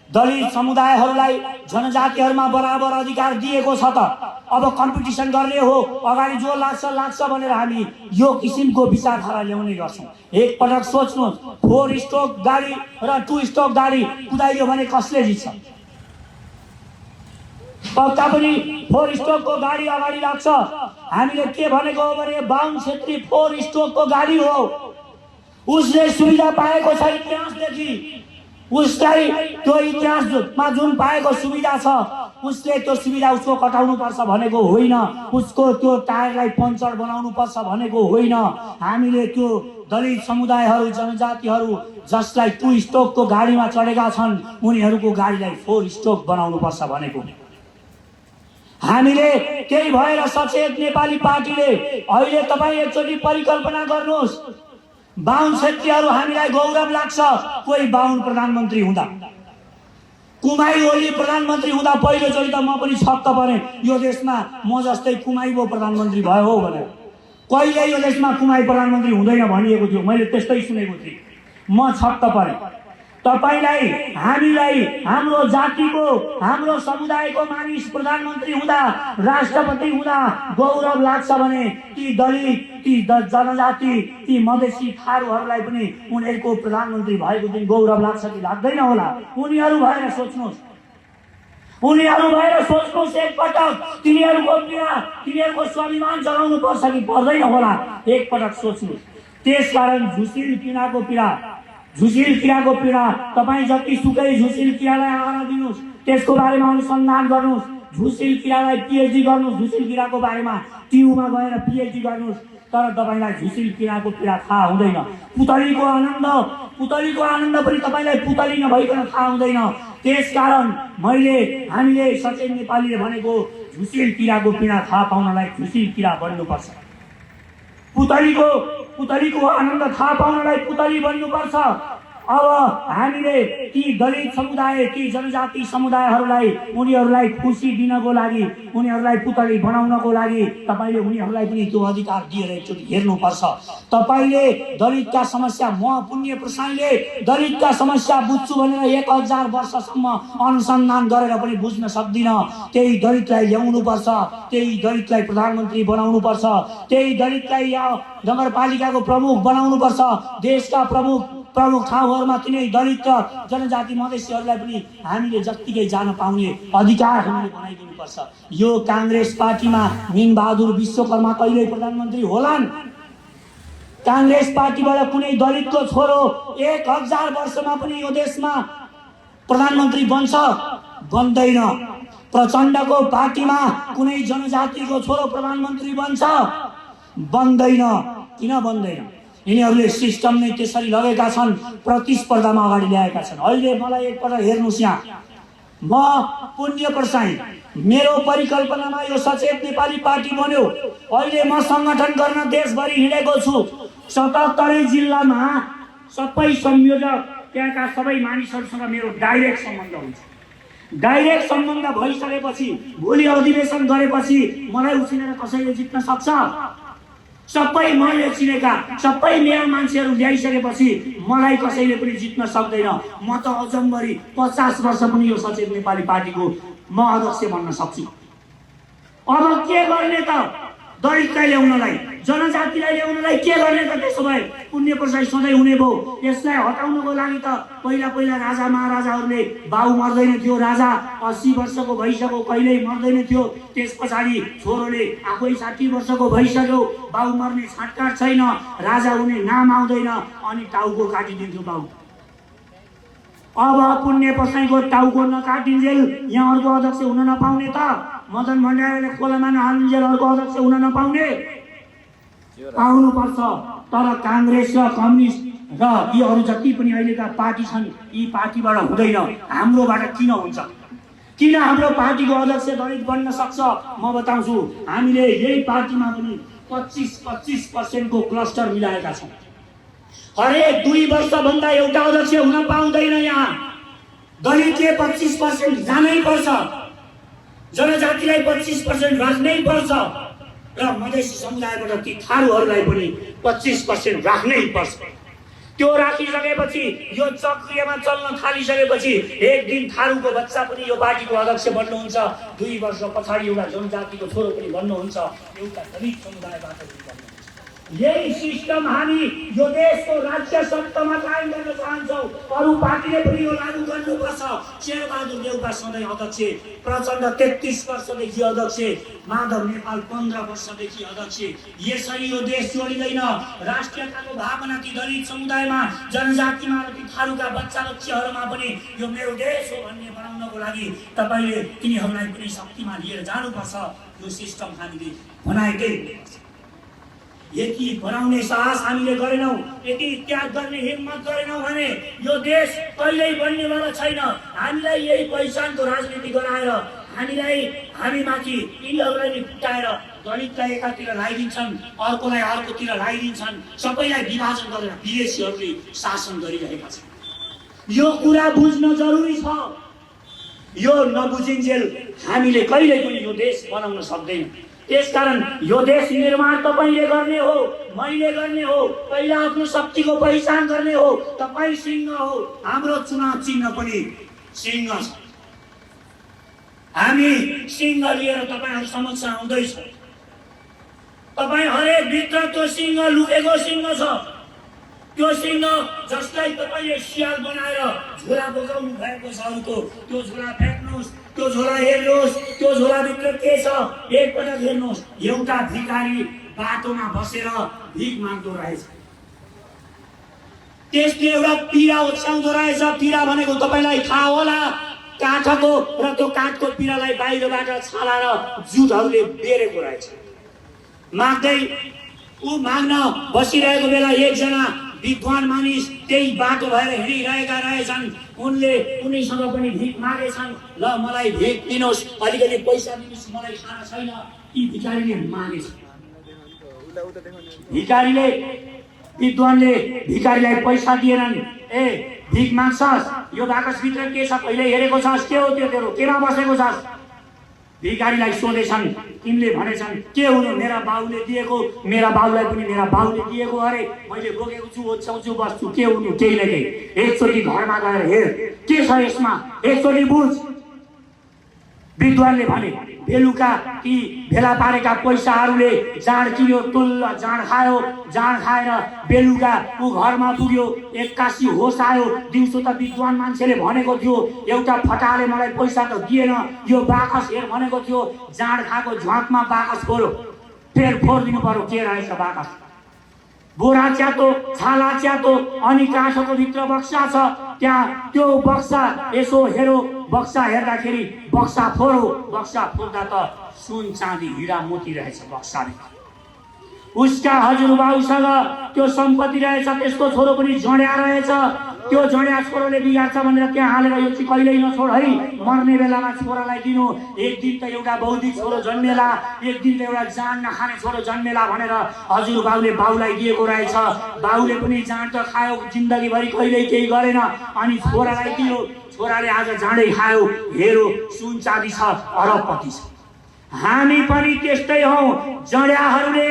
दलित समुदायहरूलाई जनजातिहरूमा बराबर अधिकार दिएको छ त अब कम्पिटिसन गर्ने हो अगाडि जो लाग्छ भनेर हामी यो किसिमको विचारधारा ल्याउने गर्छौँ। एकपटक सोच्नुहोस्, 4 स्ट्रोक गाडी र 2 स्ट्रोक गाडी कुदाइयो भने कसले जित्छ? पक्का पनि 4 स्ट्रोकको गाडी अगाडि लाग्छ। हामीले के भनेको हो भने बाहुन छेत्री 4 स्ट्रोकको गाडी हो, उसले सुविधा पाएको छ इतिहासदेखि, उसलाई त्यो इतिहासमा जुन पाएको सुविधा छ उसले त्यो सुविधा उसको कटाउनु पर्छ भनेको होइन, उसको त्यो टायरलाई पञ्चर बनाउनु पर्छ भनेको होइन। हामीले त्यो दलित समुदायहरू जनजातिहरू जसलाई 2 स्ट्रोकको गाडीमा चढेका छन् उनीहरूको गाडीलाई 4 स्ट्रोक बनाउनु पर्छ भनेको। हामीले त्यही भएर सचेत नेपाली पार्टीले अहिले तपाईँ एकचोटि परिकल्पना गर्नुहोस्, बाहुन क्षेत्रीहरू हामीलाई गौरव लाग्छ कोही बाहुन प्रधानमन्त्री हुँदा, कुमाई ओली प्रधानमन्त्री हुँदा पहिलोचोटि त म पनि छक्क परेँ, यो देशमा म जस्तै कुमाई वो प्रधानमन्त्री भयो हो भनेर। कहिले यो देशमा कुमाई प्रधानमन्त्री हुँदैन भनिएको थियो, मैले त्यस्तै सुनेको थिएँ, म छक्क परेँ। तपाईलाई हामीलाई हाम्रो जातिको हाम्रो समुदायको मानिस प्रधानमन्त्री हुँदा राष्ट्रपति हुँदा गौरव लाग्छ भने ती दलित ती जनजाति ती मधेसी थारूहरूलाई पनि उनीहरूको प्रधानमन्त्री भएको दिन गौरव लाग्छ कि लाग्दैन होला? उनीहरू भएर सोच्नुहोस्, उनीहरू भएर सोच्नुहोस् एकपटक, तिनीहरूको पीडा तिनीहरूको स्वाभिमान जगाउनु पर्छ कि पर्दैन होला? एकपटक सोच्नुहोस्। त्यसकारण झुसिल किराको पीडा तपाईँ जतिसुकै झुसिल किरालाई आगारा दिनुहोस्, त्यसको बारेमा अनुसन्धान गर्नुहोस्, झुसिल किरालाई पिएचडी गर्नुहोस्, झुसिल किराको बारेमा टियुमा गएर पिएचडी गर्नुहोस्, तर तपाईँलाई झुसिल किराको पीडा थाहा हुँदैन। पुतलीको आनन्द पनि तपाईँलाई पुतली नभइकन थाहा हुँदैन। त्यसकारण हामीले सचेत नेपालीले भनेको झुसिल किराको पीडा थाहा पाउनलाई झुसिल किरा बन्नुपर्छ, पुतलीको आनन्द थाहा पाउनलाई पुतली बन्नुपर्छ। अब हामीले ती दलित समुदाय ती जनजाति समुदायहरूलाई उनीहरूलाई खुसी दिनको लागि उनीहरूलाई पुतली बनाउनको लागि तपाईले उनीहरूलाई पनि त्यो अधिकार दिएर एकचोटि हेर्नुपर्छ। तपाईले दलितका समस्या म पुण्य प्रसाईले दलितका समस्या बुझ्छु भनेर 1000 वर्षसम्म अनुसन्धान गरेर पनि बुझ्न सक्दिन। त्यही दलितलाई ल्याउनु पर्छ, त्यही दलितलाई प्रधानमन्त्री बनाउनु पर्छ, त्यही दलितलाई नगरपालिकाको प्रमुख बनाउनु पर्छ। देशका प्रमुख ठाउँहरूमा तिनै दलित र जनजाति मधेसीहरूलाई पनि हामीले जत्तिकै जान पाउने अधिकार हामीले बनाइदिनु पर्छ। यो कांग्रेस पार्टीमा मिनबहादुर विश्वकर्मा कहिल्यै प्रधानमन्त्री होलान्? कांग्रेस पार्टीबाट कुनै दलितको छोरो 1000 वर्षमा पनि यो देशमा प्रधानमन्त्री बन्छ? बन्दैन। प्रचण्डको पार्टीमा कुनै जनजातिको छोरो प्रधानमन्त्री बन्छ? बन्दैन। किन बन्दैन? यिनीहरूले सिस्टम नै त्यसरी लगेका छन्, प्रतिस्पर्धामा अगाडि ल्याएका छन्। अहिले मलाई एकपल्ट हेर्नुस्, यहाँ म पुण्य प्रसाई मेरो परिकल्पनामा यो सचेत नेपाली पार्टी बन्यो। अहिले म संगठन गर्न देशभरि हिँडेको छु। 77 जिल्लामा सबै संयोजक त्यहाँका सबै मानिसहरूसँग मेरो डाइरेक्ट सम्बन्ध हुन्छ। डाइरेक्ट सम्बन्ध भइसकेपछि भोलि अधिवेशन गरेपछि मलाई उछिनेर कसैले जित्न सक्छ? सबै मैले चिनेका सबै मेरा मान्छेहरू ल्याइसकेपछि मलाई कसैले पनि जित्न सक्दैन। म त अजम्बरी 50 वर्ष पनि यो सचेत नेपाली पार्टीको म अध्यक्ष बन्न सक्छु। अब के गर्ने त? दलितलाई ल्याउनलाई जनजातिलाई ल्याउनलाई के गर्ने त? त्यसो भए पुण्य प्रसाई सधैँ हुने भयो। यसलाई हटाउनको लागि त पहिला राजा महाराजाहरूले बाउ मर्दैन थियो, राजा 80 वर्षको भइसक्यो कहिल्यै मर्दैन थियो। त्यस पछाडि छोरोले आफै 60 वर्षको भइसक्यो, बाउ मर्ने छाटकाट छैन, राजा हुने नाम आउँदैन, अनि टाउको काटिदिन्थ्यो बाउ। अब पुण्य प्रसाईको टाउको नकाटिन्जेल यहाँ अर्को अध्यक्ष हुन नपाउने त? मदन भण्डारीले खोलामा नहालिन्जेल अर्को अध्यक्ष हुन नपाउने? पाउनुपर्छ। तर कांग्रेस र कम्युनिस्ट र यी अरू जति पनि अहिलेका पार्टी छन् यी पार्टीबाट हुँदैन। हाम्रोबाट किन हुन्छ? किन हाम्रो पार्टीको अध्यक्ष दलित बन्न सक्छ? म बताउँछु। हामीले यही पार्टीमा पनि 25% को क्लस्टर मिलाएका छौँ। हरेक 2 वर्षभन्दा एउटा अध्यक्ष हुन पाउँदैन। यहाँ दलितले 25% जानै पर्छ, जनजातिलाई 25% राख्नै पर्छ र मधेसी समुदायबाट ती थारूहरूलाई पनि 25% राख्नै पर्छ। त्यो राखिसकेपछि यो चक्रियामा चल्न थालिसकेपछि एक दिन थारूको बच्चा पनि यो पार्टीको अध्यक्ष बन्नुहुन्छ, 2 वर्ष पछाडि एउटा जनजातिको छोरो पनि बन्नुहुन्छ, एउटा दलित समुदायबाट पनि बन्नुहुन्छ। यही सिस्टम हामी यो देशको राज्य सत्तामा कायम गर्न चाहन्छौँ। अरू पार्टीले पनि यो लागू गर्नुपर्छ। शेरबहादुर देउवा सधैँ अध्यक्ष, प्रचण्ड 33 वर्षदेखि अध्यक्ष, माधव नेपाल 15 वर्षदेखि अध्यक्ष। यसरी यो देश जोडिँदैन। राष्ट्रियताको भावना ती दलित समुदायमा, जनजातिमा र ती थारूका बच्चा बच्चीहरूमा पनि यो मेरो देश हो भन्ने बनाउनको लागि तपाईँले तिनीहरूलाई पनि शक्तिमा लिएर जानुपर्छ। यो सिस्टम हामीले बनाएकै यति बनाउने साहस हामीले गरेनौँ, यति त्याग गर्ने हिम्मत गरेनौँ भने यो देश कहिल्यै बन्नेवाला छैन। हामीलाई यही पहिचानको राजनीति गराएर हामी माथि यिनीहरूलाई नि फुटाएर दलितलाई एकातिर लगाइदिन्छन्, अर्कोलाई अर्कोतिर लगाइदिन्छन्, सबैलाई विभाजन गरेर विदेशीहरूले शासन गरिरहेका छन्। यो कुरा बुझ्न जरुरी छ। यो नबुझिन्जेल हामीले कहिल्यै पनि यो देश बनाउन सक्दैन। त्यसकारण यो देश निर्माण तपाईँले गर्ने हो, मैले गर्ने हो। पहिला आफ्नो शक्तिको पहिचान गर्ने हो। तपाईँ सिंह हो, हाम्रो चुनाव चिन्ह पनि सिंह छ। हामी सिंह लिएर तपाईँहरू समक्ष आउँदैछौँ। तपाईँ हरेक भित्र त्यो सिंह लुकेको सिंह छ। त्यो सिंह जसलाई तपाईँले सियाल बनाएर झोला बोकाउनु भएको छ, अरूको त्यो झोला फ्याँक्नुहोस्, त्यो झोला हेर्नुहोस्, त्यो झोलाभित्र के छ एकपटक हेर्नुहोस्। एउटा भिखारी बाटोमा बसेर भिख माग्दो रहेछ, त्यसले एउटा पिरा ओछ्याउँदो रहेछ। पिरा भनेको तपाईँलाई थाहा होला, काठको, र त्यो काठको पिरालाई बाहिरबाट छालाएर जुटहरूले बेरेको रहेछ। ऊ माग्न बसिरहेको बेला एकजना विद्वान मानिस त्यही बाटो भएर हिँडिरहेका रहेछन्। उनीसँग पनि भिख मागेछन्। ल मलाई भिख दिनुहोस्, अलिकति पैसा दिनुहोस्, मलाई खाना छैन। यी भिखारीले मागेछ। विद्वानले भिखारीलाई पैसा दिएनन्। ए भिख माग्छस्, यो बाकसभित्र के छ कहिले हेरेको छस्? के हो त्यो तेरो? केमा बसेको छस्? भिखारीलाई सोधेछन्। तिनले भनेछन् के हुनु, मेरा बाउले दिएको, मेरा बाउलाई पनि मेरा बाउले दिएको अरे, मैले बोकेको छु, ओछ्याउँछु, बस्छु, के हुनु? केही न केही। एकचोटि घरमा गएर हेर के छ यसमा, एकचोटि बुझ। विद्वानले भने बेलुका ती भेला पारेका पैसाहरूले जाँड किन्यो, तुल्ल जाँड खायो। जाँड खाएर बेलुका ऊ घरमा पुग्यो, 81 होस आयो। दिउँसो त विद्वान मान्छेले भनेको थियो एउटा फटाले मलाई पैसा त दिएन, यो बाकस हेर भनेको थियो। जाँड खाएको झ्वाकमा बाकस फोर्यो, फेर फोरिदिनु पर्यो। के रहेछ बाकस? बोरा च्यातो, छाला च्यातो, अनि काठको भित्र बक्सा छ। त्यहाँ त्यो बक्सा यसो हेरो, बक्सा हेर्दाखेरि बक्सा फोरो, बक्सा फोर्दा त सुन चाँदी हिरा मोती रहेछ बक्साभित्र। उसका हजुरबाउसँग त्यो सम्पत्ति रहेछ, त्यसको छोरो पनि जड्या रहेछ। त्यो जड्या छोरोले बिगार्छ भनेर त्यहाँ हालेर यो चाहिँ कहिल्यै नछोड है, मर्ने बेलामा छोरालाई दिनु। एक दिन त एउटा बौद्धिक छोरो जन्मेला, एक दिन त एउटा जान नखाने छोरो जन्मेला भनेर हजुरबाउले बाउलाई दिएको रहेछ। बाउले पनि जान त खायो, जिन्दगीभरि कहिल्यै केही गरेन, अनि छोरालाई दियो। छोराले आज जाँडै खायो, हेरो सुन चाँदी छ, अरबपति छ। हामी पनि त्यस्तै हौ। जड्याहरूले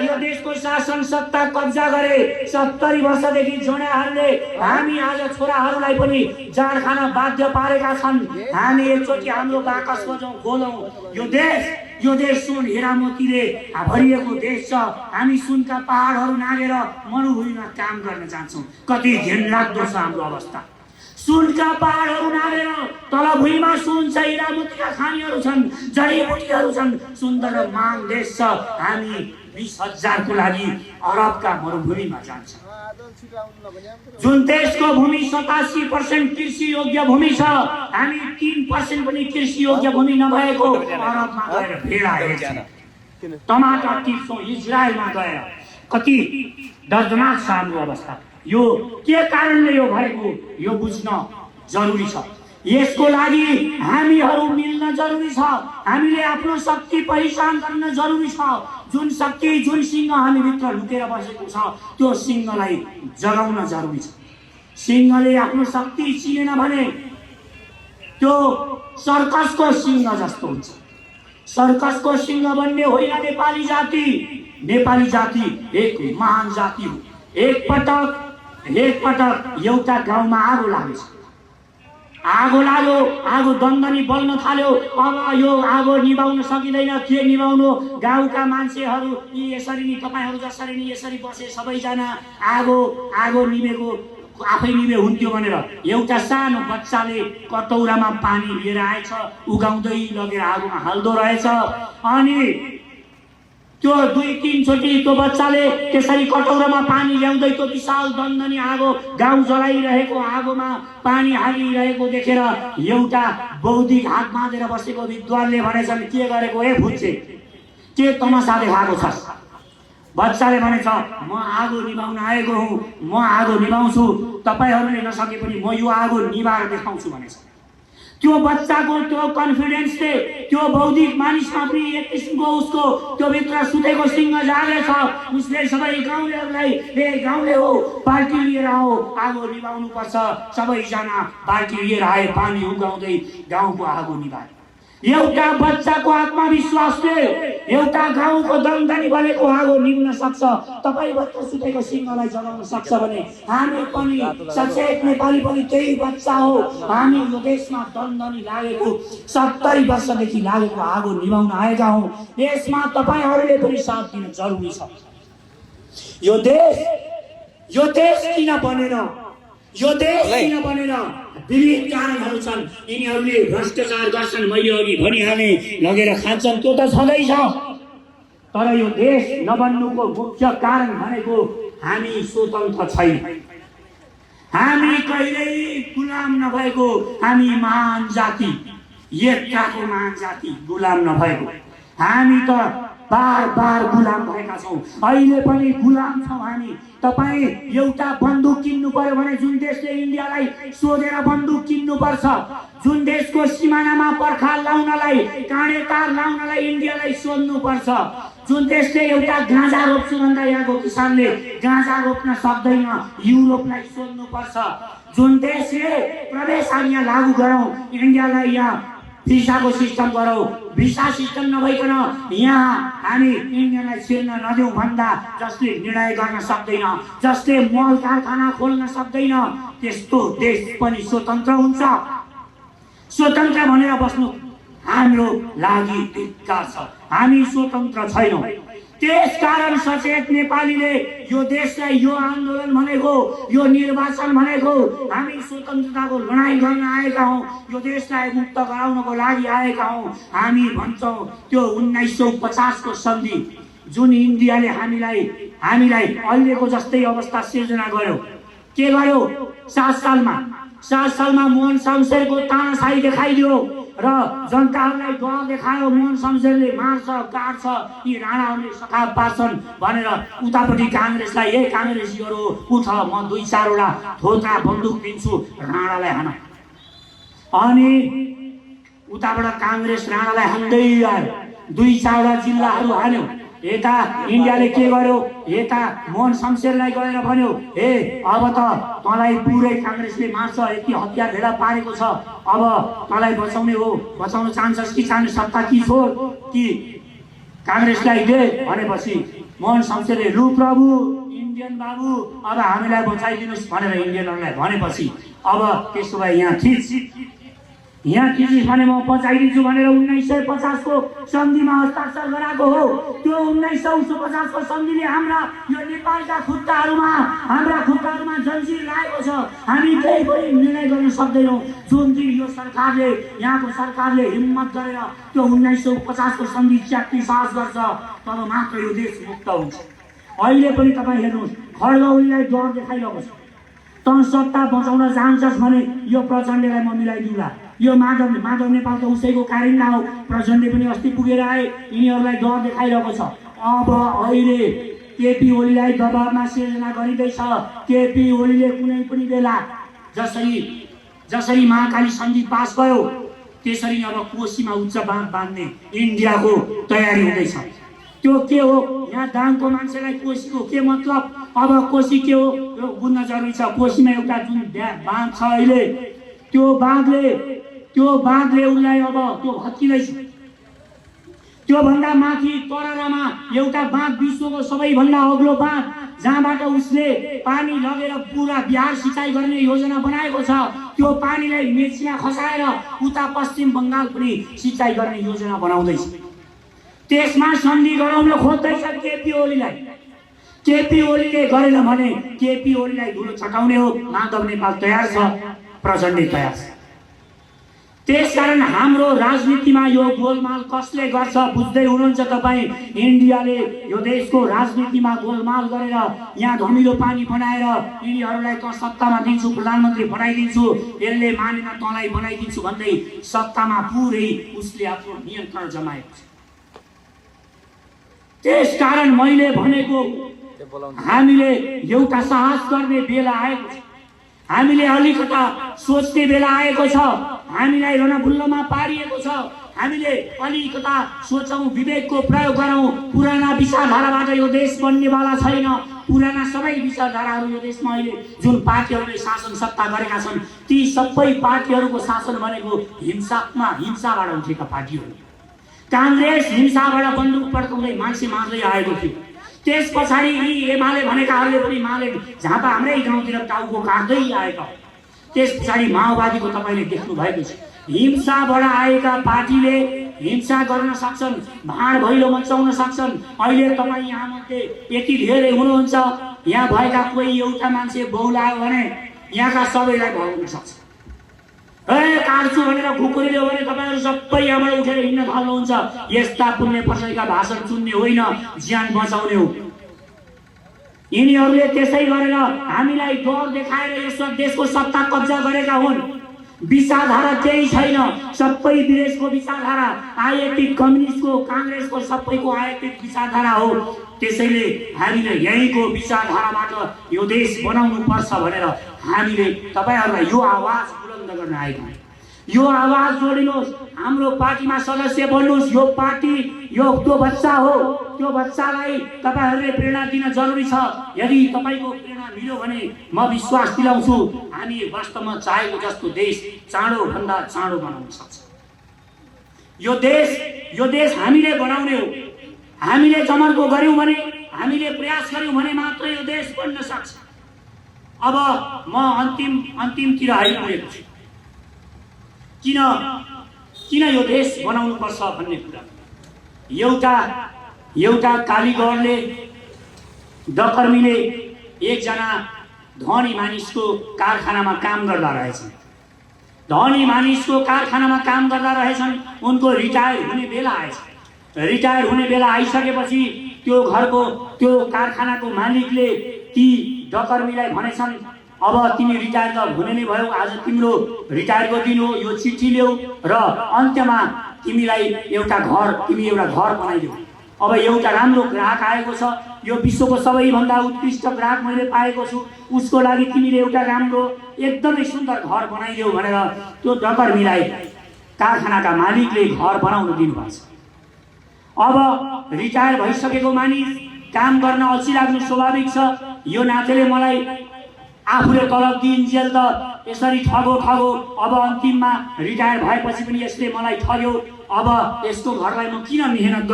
यो देशको शासन सत्ता कब्जा गरे। 70 वर्षदेखि जड्याहरूले हामी आज छोराहरूलाई पनि जाँड खान बाध्य पारेका छन्। हामी एकचोटि हाम्रो बाकस खोलौँ। यो देश सुन हिरा मोतीले भरिएको देश छ। हामी सुनका पहाडहरू नागेर मरुभूमिमा काम गर्न जान्छौँ। कति घिनलाग्दो छ हाम्रो अवस्था। सुनका पहाडहरू नागेर तल भुइँमा सुन छ, हिरा मोतीका खानीहरू छन्, जडीबुटीहरू छन्, सुन्दर र महान देश छ। हामी 20,000 को लागि अरबका मरुभूमिमा जान्छौँ। जुन देशको भूमि 87% कृषि योग्य भूमि छ, हामी 3% पनि कृषि योग्य भूमि नभएको अरबमा गएर भेडा हेर्छौँ, टमाटर टिप्छौँ। इजरायलमा गएर कति दर्दनाक छ हाम्रो अवस्था। यो के कारणले यो भएको, यो बुझ्न जरुरी छ। यसको लागि हामीहरू मिल्न जरुरी छ। हामीले आफ्नो शक्ति पहिचान गर्न जरुरी छ। जुन शक्ति, जुन सिंह हामीभित्र लुकेर बसेको छ, त्यो सिंहलाई जगाउन जरुरी छ। सिंहले आफ्नो शक्ति चिनेन भने त्यो सर्कसको सिंह जस्तो हुन्छ। सर्कसको सिंह बन्ने होइन नेपाली जाति। नेपाली जाति एक महान जाति हो। एक पटक एकपटक एउटा गाउँमा आगो लागेछ। आगो लाग्यो, आगो दन्दनी बल्न थाल्यो। अब यो आगो निभाउन सकिँदैन, के निभाउनु? गाउँका मान्छेहरू यी यसरी नि तपाईँहरू जसरी नि यसरी बसे सबैजना आगो आगो निभेको आफै निभे हुन्थ्यो भनेर एउटा सानो बच्चाले कटौरामा पानी लिएर आएछ, उगाउँदै लगेर आगोमा हाल्दो रहेछ। अनि त्यो 2-3 चोटि त्यो बच्चाले त्यसरी कटौरामा पानी ल्याउँदै त्यो विशाल दन्दनी आगो गाउँ जलाइरहेको आगोमा पानी हालिरहेको देखेर एउटा बौद्धिक हात बाँधेर बसेको विद्वानले भनेछन्, के गरेको हे फुच्चे, के तमासा देखाएको छस्? बच्चाले भनेछ, म आगो निभाउन आएको हुँ, म आगो निभाउँछु, तपाईँहरूले नसके पनि म यो आगो निभाएर देखाउँछु भनेछ। त्यो बच्चाको त्यो कन्फिडेन्सले त्यो बौद्धिक मानिसमा पनि एक किसिमको उसको त्यो भित्र सुतेको सिंह जागेछ। उसले सबै गाउँलेहरूलाई, हे गाउँले हो, बाल्टी लिएर आओ, आगो निभाउनु पर्छ। सबैजना बाल्टी लिएर आए, पानी उगाउँदै गाउँको आगो निभाए। एउटा बच्चाको आत्मविश्वासले एउटा गाउँको दन्दनी बनेको आगो निभ्न सक्छ। तपाईँ सुतेको सिंहलाई जगाउन सक्छ भने हामी पनि सचेत नेपाली पनि त्यही बच्चा हो। हामी यो देशमा दन्दनी लागेको 70 वर्षदेखि लागेको आगो निभाउन आएका हौँ। यसमा तपाईँहरूले पनि साथ दिन जरुरी छ। यो देश किन बनेन? यो देश किन बनेन? विविध कारणहरू छन्। यिनीहरूले भ्रष्टाचार गर्छन्, मैले अघि भनिहाले, लगेर खान्छन्, त्यो त छँदैछ। तर यो देश नबन्नुको मुख्य कारण भनेको हामी स्वतन्त्र छैन। हामी कहिल्यै गुलाम नभएको, हामी महान जाति, एकताको महान जाति, गुलाम नभएको। हामी त बार बार गुलाम भएका छौँ, अहिले पनि गुलाम छौँ हामी। तपाईँ एउटा बन्दुक किन्नु पर्यो भने जुन देशले इन्डियालाई सोधेर बन्दुक किन्नुपर्छ, जुन देशको सिमानामा पर्खाल लाउनलाई, काँडे तार लाउनलाई इन्डियालाई सोध्नुपर्छ, जुन देशले एउटा गाँजा रोप्छु भन्दा यहाँको किसानले गाँजा रोप्न सक्दैन, युरोपलाई सोध्नुपर्छ। जुन देशले प्रवेश आज्ञा लागू गरौँ, इन्डियालाई यहाँ भिसाको सिस्टम गरौँ, भिसा सिस्टम नभइकन यहाँ हामी इन्डियालाई छिर्न नदेऊ भन्दा जसले निर्णय गर्न सक्दैन, जसले मल कारखाना खोल्न सक्दैन, त्यस्तो देश पनि स्वतन्त्र हुन्छ। स्वतन्त्र भनेर बस्नु हाम्रो लागि धिक्कार छ। हामी स्वतन्त्र छैनौँ। त्यसकारण सचेत नेपालीले यो देशलाई, यो आन्दोलन भनेको, यो निर्वाचन भनेको हामी स्वतन्त्रताको लडाईँ गर्न आएका हौँ, यो देशलाई मुक्त गराउनको लागि आएका हौँ। हामी भन्छौँ त्यो 1950 को सन्धि जुन इन्डियाले हामीलाई अहिलेको जस्तै अवस्था सिर्जना गर्यो, के गर्यो? 7 सालमा मोहन शमशेरको तानाशाही देखाइदियो र जनताहरूलाई डर देखायो। मोहन शमशेरले मार्छ, काट्छ, यी राणाहरूले सखाप पार्छन् भनेर उतापट्टि काङ्ग्रेसलाई, ए काङ्ग्रेसीहरू उठ, म 2-4 वटा थोत्रा बन्दुक दिन्छु, राणालाई हान। अनि उताबाट काङ्ग्रेस राणालाई हान्दै आयो, 2-4 वटा जिल्लाहरू हान्यो। यता इन्डियाले के गर्यो? यता मोहन शमशेरलाई गएर भन्यो, हे अब त तँलाई पुरै काङ्ग्रेसले मार्छ, यति हतियार भेला पारेको छ, अब तँलाई बचाउने हो, बचाउन चाहन्छस् कि चाहने, सत्ता कि छोड कि काङ्ग्रेसलाई दे भनेपछि मोहन शमशेरले, लु प्रभु इन्डियन बाबु, अब हामीलाई बचाइदिनुहोस् भनेर इन्डियनहरूलाई भनेपछि अब त्यसो भए यहाँ खिचिस भने म बचाइदिन्छु भनेर 1950 को सन्धिमा हस्ताक्षर गराएको हो। त्यो 1950 को सन्धिले हाम्रा यो नेपालका खुट्टाहरूमा जन्जिर लागेको छ। हामी केही पनि निर्णय गर्न सक्दैनौँ। जुन दिन यो सरकारले, यहाँको सरकारले हिम्मत गरेर त्यो 1950 को सन्धि च्याप्ने साहस गर्छ, तब मात्र यो देश मुक्त हुन्छ। अहिले पनि तपाईँ हेर्नुहोस्, खड्गौलीलाई डर देखाइरहेको छ। तँ सत्ता बचाउन चाहन्छस् भने यो प्रचण्डलाई म मिलाइदिउँला। यो माधव नेपाल त उसैको कारिन्दा हो। प्रचण्डले पनि अस्ति पुगेर आए, यिनीहरूलाई डर देखाइरहेको छ। अब अहिले केपी ओलीलाई दबावमा सिर्जना गरिँदैछ। केपी ओलीले कुनै पनि बेला जसरी महाकाली सन्धि पास भयो, त्यसरी अब कोशीमा उच्च बाँध बाँध्ने इन्डियाको तयारी हुँदैछ। त्यो के हो? यहाँ दाङको मान्छेलाई कोशीको के मतलब? अब कोशी के हो यो बुझ्न जरुरी छ। कोशीमा एउटा जुन बाँध छ अहिले, त्यो बाँधले उसलाई अब त्यो भत्किँदैछ। त्योभन्दा माथि तरारामा एउटा बाँध, विश्वको सबैभन्दा अग्लो बाँध, जहाँबाट उसले पानी लगेर पुरा बिहार सिँचाइ गर्ने योजना बनाएको छ। त्यो पानीलाई मेचीमा खसाएर उता पश्चिम बङ्गाल पनि सिँचाइ गर्ने योजना बनाउँदैछ। त्यसमा सन्धि गराउन खोज्दैछ केपी ओलीलाई। केपी ओलीले गरेन भने केपी ओलीलाई धुलो छटाउने हो। माधव नेपाल तयार छ, प्रचण्ड तयार छ। त्यसकारण हाम्रो राजनीतिमा यो गोलमाल कसले गर्छ बुझ्दै हुनुहुन्छ तपाईँ? इन्डियाले यो देशको राजनीतिमा गोलमाल गरेर यहाँ धमिलो पानी बनाएर यिनीहरूलाई त सत्तामा दिन्छु, प्रधानमन्त्री बनाइदिन्छु, यसले मानेन तँलाई बनाइदिन्छु भन्दै सत्तामा पुरै उसले आफ्नो नियन्त्रण जमाएको छ। त्यसकारण मैले भनेको हामीले एउटा साहस गर्ने बेला आएको छ। हामीले अलिकता सोच्ने बेला आएको छ। हामीलाई रणभुल्लमा पारिएको छ। हामीले अलिकता सोचौँ, विवेकको प्रयोग गरौँ। पुराना विचारधाराबाट यो देश बन्नेवाला छैन। पुराना सबै विचारधाराहरू यो देशमा अहिले जुन पार्टीहरूले शासन सत्ता गरेका छन्, ती सबै पार्टीहरूको शासन भनेको हिंसाबाट उठेका पार्टीहरू। काङ्ग्रेस हिंसाबाट बन्दुक पड्काउँदै मान्छे मार्दै आएको थियो। त्यस पछाडि यी एमाले भनेकाहरूले पनि माले झापा हाम्रै गाउँतिर टाउको काट्दै आएका। त्यस पछाडि माओवादीको तपाईँले देख्नु भएको छ। हिंसाबाट आएका पार्टीले हिंसा गर्न सक्छन्, भाँड भैलो मचाउन सक्छन्। अहिले तपाईँ यहाँ मध्ये यति धेरै हुनुहुन्छ, यहाँ भएका कोही एउटा मान्छे बौलायो भने यहाँका सबैलाई भगाउन सक्छ। काट्छु भनेर खुकुरीले हो भने तपाईँहरू सबै यहाँबाट उठेर हिँड्न थाल्नुहुन्छ। यस्ता पुण्य पसैका भाषण सुन्ने होइन, ज्यान बचाउने हो। यिनीहरूले त्यसै गरेर हामीलाई डर देखाएर यस देशको सत्ता कब्जा गरेका हुन्। विचारधारा केही छैन, सबै विदेशको विचारधारा, आयातित कम्युनिस्टको, काङ्ग्रेसको सबैको आयातित विचारधारा हो। त्यसैले हामीले यहीँको विचारधाराबाट यो देश बनाउनु पर्छ भनेर हामीले तपाईँहरूलाई यो आवाज बुलन्द गर्न आएको। यो आवाज जोडिनुहोस्, हाम्रो पार्टीमा सदस्य बन्नुहोस्। यो पार्टी त्यो बच्चा हो, त्यो बच्चालाई तपाईँहरूले प्रेरणा दिन जरुरी छ। यदि तपाईँको प्रेरणा मिल्यो भने म विश्वास दिलाउँछु हामी वास्तवमा चाहेको जस्तो देश चाँडोभन्दा चाँडो बनाउन सक्छ। यो देश हामीले बनाउने हो। हामीले जमर्को गर्यौँ भने, हामीले प्रयास गर्यौँ भने मात्र यो देश बन्न सक्छ। अब म अन्तिमतिर आइपुगेको छु। किन यो देश बनाउनु पर्छ भन्ने कुरा। एउटा कालीगढले, डकर्मीले एकजना धनी मानिसको कारखानामा काम गर्दा रहेछन्। धनी मानिसको कारखानामा काम गर्दा रहेछन्। उनको रिटायर हुने बेला आएछ। रिटायर हुने बेला आइसकेपछि त्यो घरको, त्यो कारखानाको मालिकले ती डकर्मीलाई भनेछन्, अब तिमी रिटायर त हुने नै भयो, आज तिम्रो रिटायरको दिन हो, यो चिठी ल्याऊ र अन्त्यमा तिमीलाई एउटा घर बनाइदेऊ। अब एउटा राम्रो ग्राहक आएको छ, यो विश्वको सबैभन्दा उत्कृष्ट ग्राहक मैले पाएको छु, उसको लागि तिमीले एउटा राम्रो एकदमै सुन्दर घर बनाइदेऊ भनेर त्यो डकर्मीलाई कारखानाका मालिकले घर बनाउन दिनुभएको छ। अब रिटायर भइसकेको मानिस काम गर्न अल्छी लाग्नु स्वाभाविक छ। यो नातेले मलाई आफूले तलब दिइन्जेल त यसरी ठगो। अब अन्तिममा रिटायर भएपछि पनि यसले मलाई ठग्यो। अब यसको घरलाई म किन मेहनत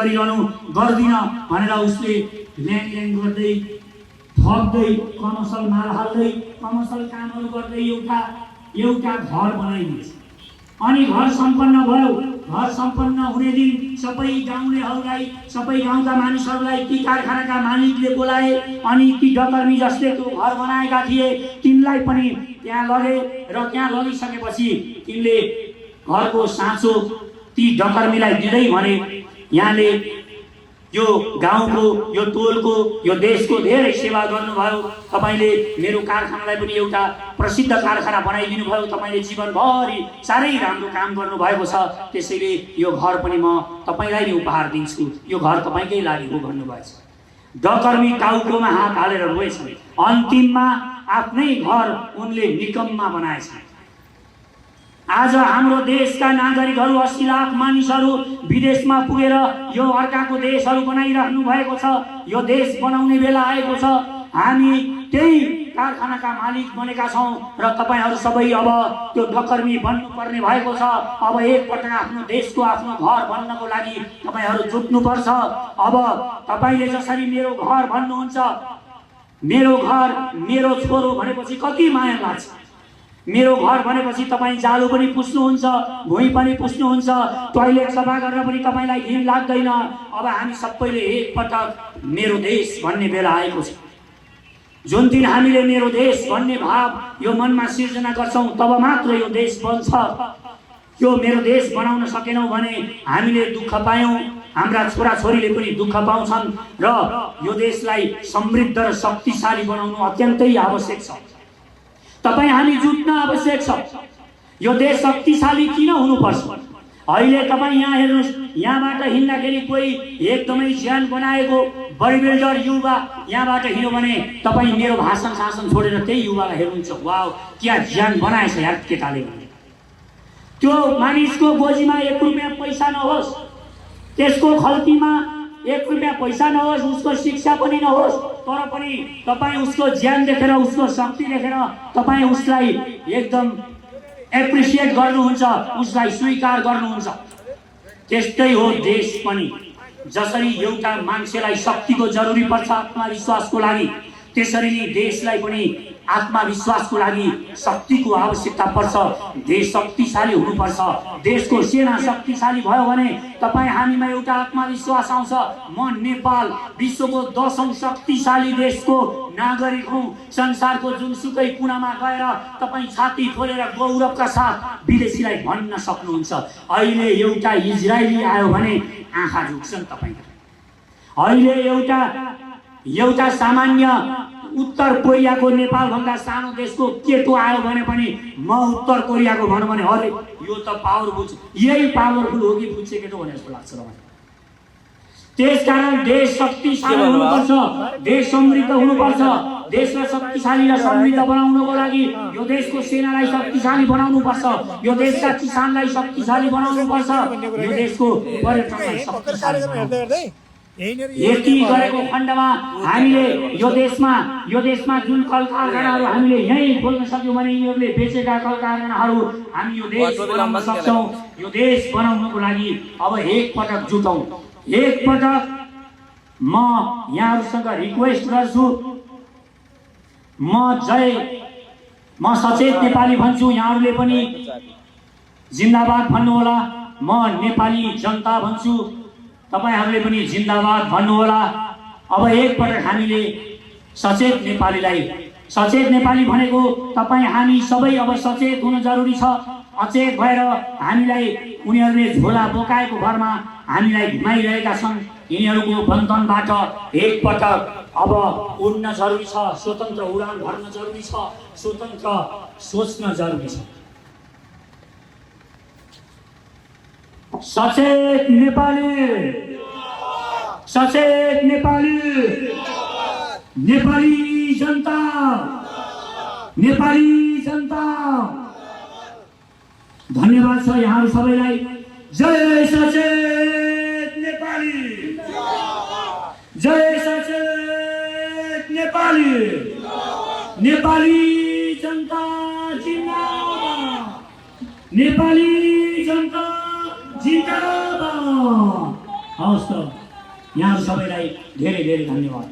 गर्दिनँ भनेर उसले ल्याङ गर्दै, ठग्दै, कमर्सल माल हाल्दै, कमर्सल कामहरू गर्दै एउटा घर बनाइदिन्छ। अनि घर सम्पन्न भयो। घर सम्पन्न हुने दिन सबै गाउँलेहरूलाई, सबै गाउँका मानिसहरूलाई ती कारखानाका मालिकले बोलाए। अनि ती डकर्मी जसले त्यो घर बनाएका थिए तिनलाई पनि त्यहाँ लगे र त्यहाँ लगिसकेपछि तिनले घरको साँचो ती डकर्मीलाई दिँदै भने, यहाँले यो गाउँको, यो टोलको, यो देशको धेरै सेवा गर्नुभयो। तपाईँले मेरो कारखानालाई पनि एउटा प्रसिद्ध कारखाना बनाइदिनु भयो। तपाईँले जीवनभरि साह्रै राम्रो काम गर्नुभएको छ। त्यसैले यो घर पनि म तपाईँलाई नै उपहार दिन्छु, यो घर तपाईँकै लागि हो भन्नुभएछ। डकर्मी टाउकोमा हात हालेर रोएछन्। अन्तिममा आफ्नै घर उनले निकममा बनाएछन्। आज हाम्रो देशका नागरिकहरू 80 लाख मानिसहरू विदेशमा पुगेर यो अर्काको देशहरू बनाइराख्नु भएको छ। यो देश बनाउने बेला आएको छ। हामी त्यही कारखानाका मालिक बनेका छौँ र तपाईहरू सबै अब त्यो डकर्मी बन्नुपर्ने भएको छ। अब एकपटक आफ्नो देशको आफ्नो घर बन्नको लागि तपाईहरू जुट्नुपर्छ। अब तपाईले जसरी मेरो घर भन्नुहुन्छ, मेरो घर मेरो छोरो भनेपछि कति माया लाग्छ। मेरो घर भनेपछि तपाईँ जालो पनि पुस्नुहुन्छ, भुइँ पनि पुस्नुहुन्छ, टोयलेट सफा गर्न पनि तपाईँलाई घिन लाग्दैन। अब हामी सबैले एकपटक मेरो देश भन्ने बेला आएको छ। जुन दिन हामीले मेरो देश भन्ने भाव यो मनमा सिर्जना गर्छौँ तब मात्र यो देश बन्छ। यो मेरो देश बनाउन सकेनौँ भने हामीले दुःख पायौँ, हाम्रा छोराछोरीले पनि दुःख पाउँछन् र यो देशलाई समृद्ध र शक्तिशाली बनाउनु अत्यन्तै आवश्यक छ। तपाईँ हामी जुट्न आवश्यक छ। यो देश शक्तिशाली किन हुनुपर्छ? अहिले तपाईँ यहाँ हेर्नुहोस्, यहाँबाट हिँड्दाखेरि कोही एकदमै ज्यान बनाएको बडी बिल्डर युवा यहाँबाट हिँड्यो भने तपाईँ मेरो भाषण शासन छोडेर त्यही युवालाई हेर्नुहुन्छ, वाउ क्या ज्यान बनाएछ यार केटाले भने। त्यो मानिसको गोजीमा 1 रुपियाँ पैसा नहोस्, त्यसको खल्तीमा 1 रुपियाँ पैसा नहोस्, उसको शिक्षा पनि नहोस्, तर पनि तपाईँ उसको ज्यान देखेर, उसको शक्ति देखेर तपाईँ उसलाई एकदम एप्रिसिएट गर्नुहुन्छ, उसलाई स्वीकार गर्नुहुन्छ। त्यस्तै हो देश पनि। जसरी एउटा मान्छेलाई शक्तिको जरुरी पर्छ आत्मविश्वासको लागि, त्यसरी नै देशलाई पनि आत्मविश्वासको लागि शक्तिको आवश्यकता पर्छ। देश शक्तिशाली हुनुपर्छ। देशको सेना शक्तिशाली भयो भने तपाईँ हामीमा एउटा आत्मविश्वास आउँछ। म नेपाल विश्वको 10औं शक्तिशाली देशको नागरिक हुँ। संसारको जुनसुकै कुनामा गएर तपाईँ छाती खोलेर गौरवका साथ विदेशीलाई भन्न सक्नुहुन्छ। अहिले एउटा इजरायली आयो भने आँखा झुक्छन् तपाईँ। अहिले एउटा सामान्य उत्तर कोरियाको नेपालभन्दा सानो देशको केटो आयो भने पनि म उत्तर कोरियाको भनौँ भने अरे यो त पावरफुल, यही पावरफुल हो कि बुझ्छ केटो भने जस्तो लाग्छ मलाई। त्यसकारण देश शक्तिशाली हुनुपर्छ, देश समृद्ध हुनुपर्छ। देशलाई शक्तिशाली र समृद्ध बनाउनको लागि यो देशको सेनालाई शक्तिशाली बनाउनुपर्छ, यो देशका किसानलाई शक्तिशाली बनाउनुपर्छ, यो देशको पर्यटनलाई शक्तिशाली बनाउनुपर्छ। यति गरेको खण्डमा हामीले यो देशमा जुन कल कारखानाहरू हामीले यहीँ खोल्न सक्यौँ भने यिनीहरूले बेचेका कल कारखानाहरू हामी यो देश बनाउन सक्छौँ। यो देश बनाउनको लागि अब एकपटक जुटौँ। एकपटक म यहाँहरूसँग रिक्वेस्ट गर्छु, म सचेत नेपाली भन्छु, यहाँहरूले पनि जिन्दाबाद भन्नुहोला। म नेपाली जनता भन्छु, तपाईहरूले पनि जिन्दाबाद भन्नुहोला। अब एकपटक हामीले सचेत नेपाली भनेको तपाईँ हामी सबै अब सचेत हुन जरुरी छ। अचेत भएर हामीलाई उनीहरूले झोला बोकाएको भरमा हामीलाई घुमाइरहेका छन्। यिनीहरूको बन्धनबाट एकपटक अब उड्न जरुरी छ, स्वतन्त्र उडान भर्न जरुरी छ, स्वतन्त्र सोच्न जरुरी छ। सचेत नेपाली, नेपाली जनता धन्यवाद छ यहाँहरू सबैलाई। जय सचेत नेपाली, जय सचेत नेपाली, नेपाली जनता जिन्दाबाद, नेपाली जनता जिन्दाबाद। हवस् त, यहाँ सबैलाई धेरै धेरै धन्यवाद।